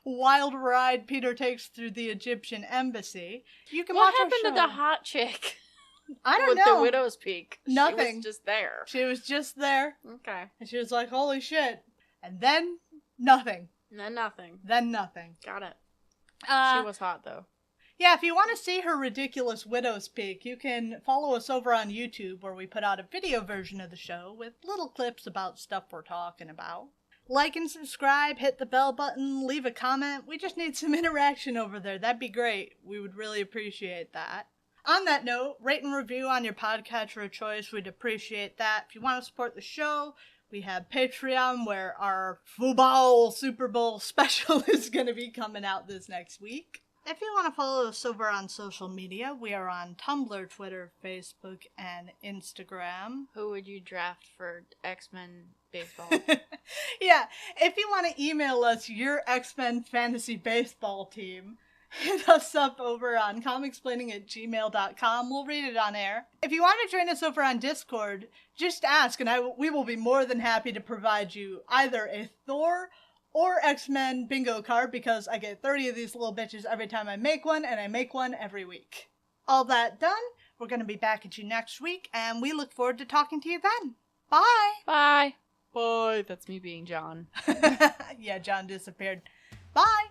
wild ride Peter takes through the Egyptian embassy, you can watch What happened our to show. the hot chick? I don't with know. the widow's peak. Nothing. She was just there. She was just there, Okay. and she was like, holy shit. And then, nothing. Then nothing. Then nothing. Got it. Uh, She was hot, though. Yeah, if you want to see her ridiculous widow's peak, you can follow us over on YouTube, where we put out a video version of the show with little clips about stuff we're talking about. Like and subscribe, hit the bell button, leave a comment. We just need some interaction over there. That'd be great. We would really appreciate that. On that note, rate and review on your podcatcher of choice. We'd appreciate that. If you want to support the show, we have Patreon, where our football Super Bowl special is going to be coming out this next week. If you want to follow us over on social media, we are on Tumblr, Twitter, Facebook, and Instagram. Who would you draft for X-Men baseball? Yeah, if you want to email us your X-Men fantasy baseball team, hit us up over on comicsplaining@gmail.com. We'll read it on air. If you want to join us over on Discord, just ask, and we will be more than happy to provide you either a Thor or X-Men bingo card, because I get 30 of these little bitches every time I make one, and I make one every week. All that done, we're going to be back at you next week, and we look forward to talking to you then. Bye! Bye. Bye. That's me being John. Yeah, John disappeared. Bye!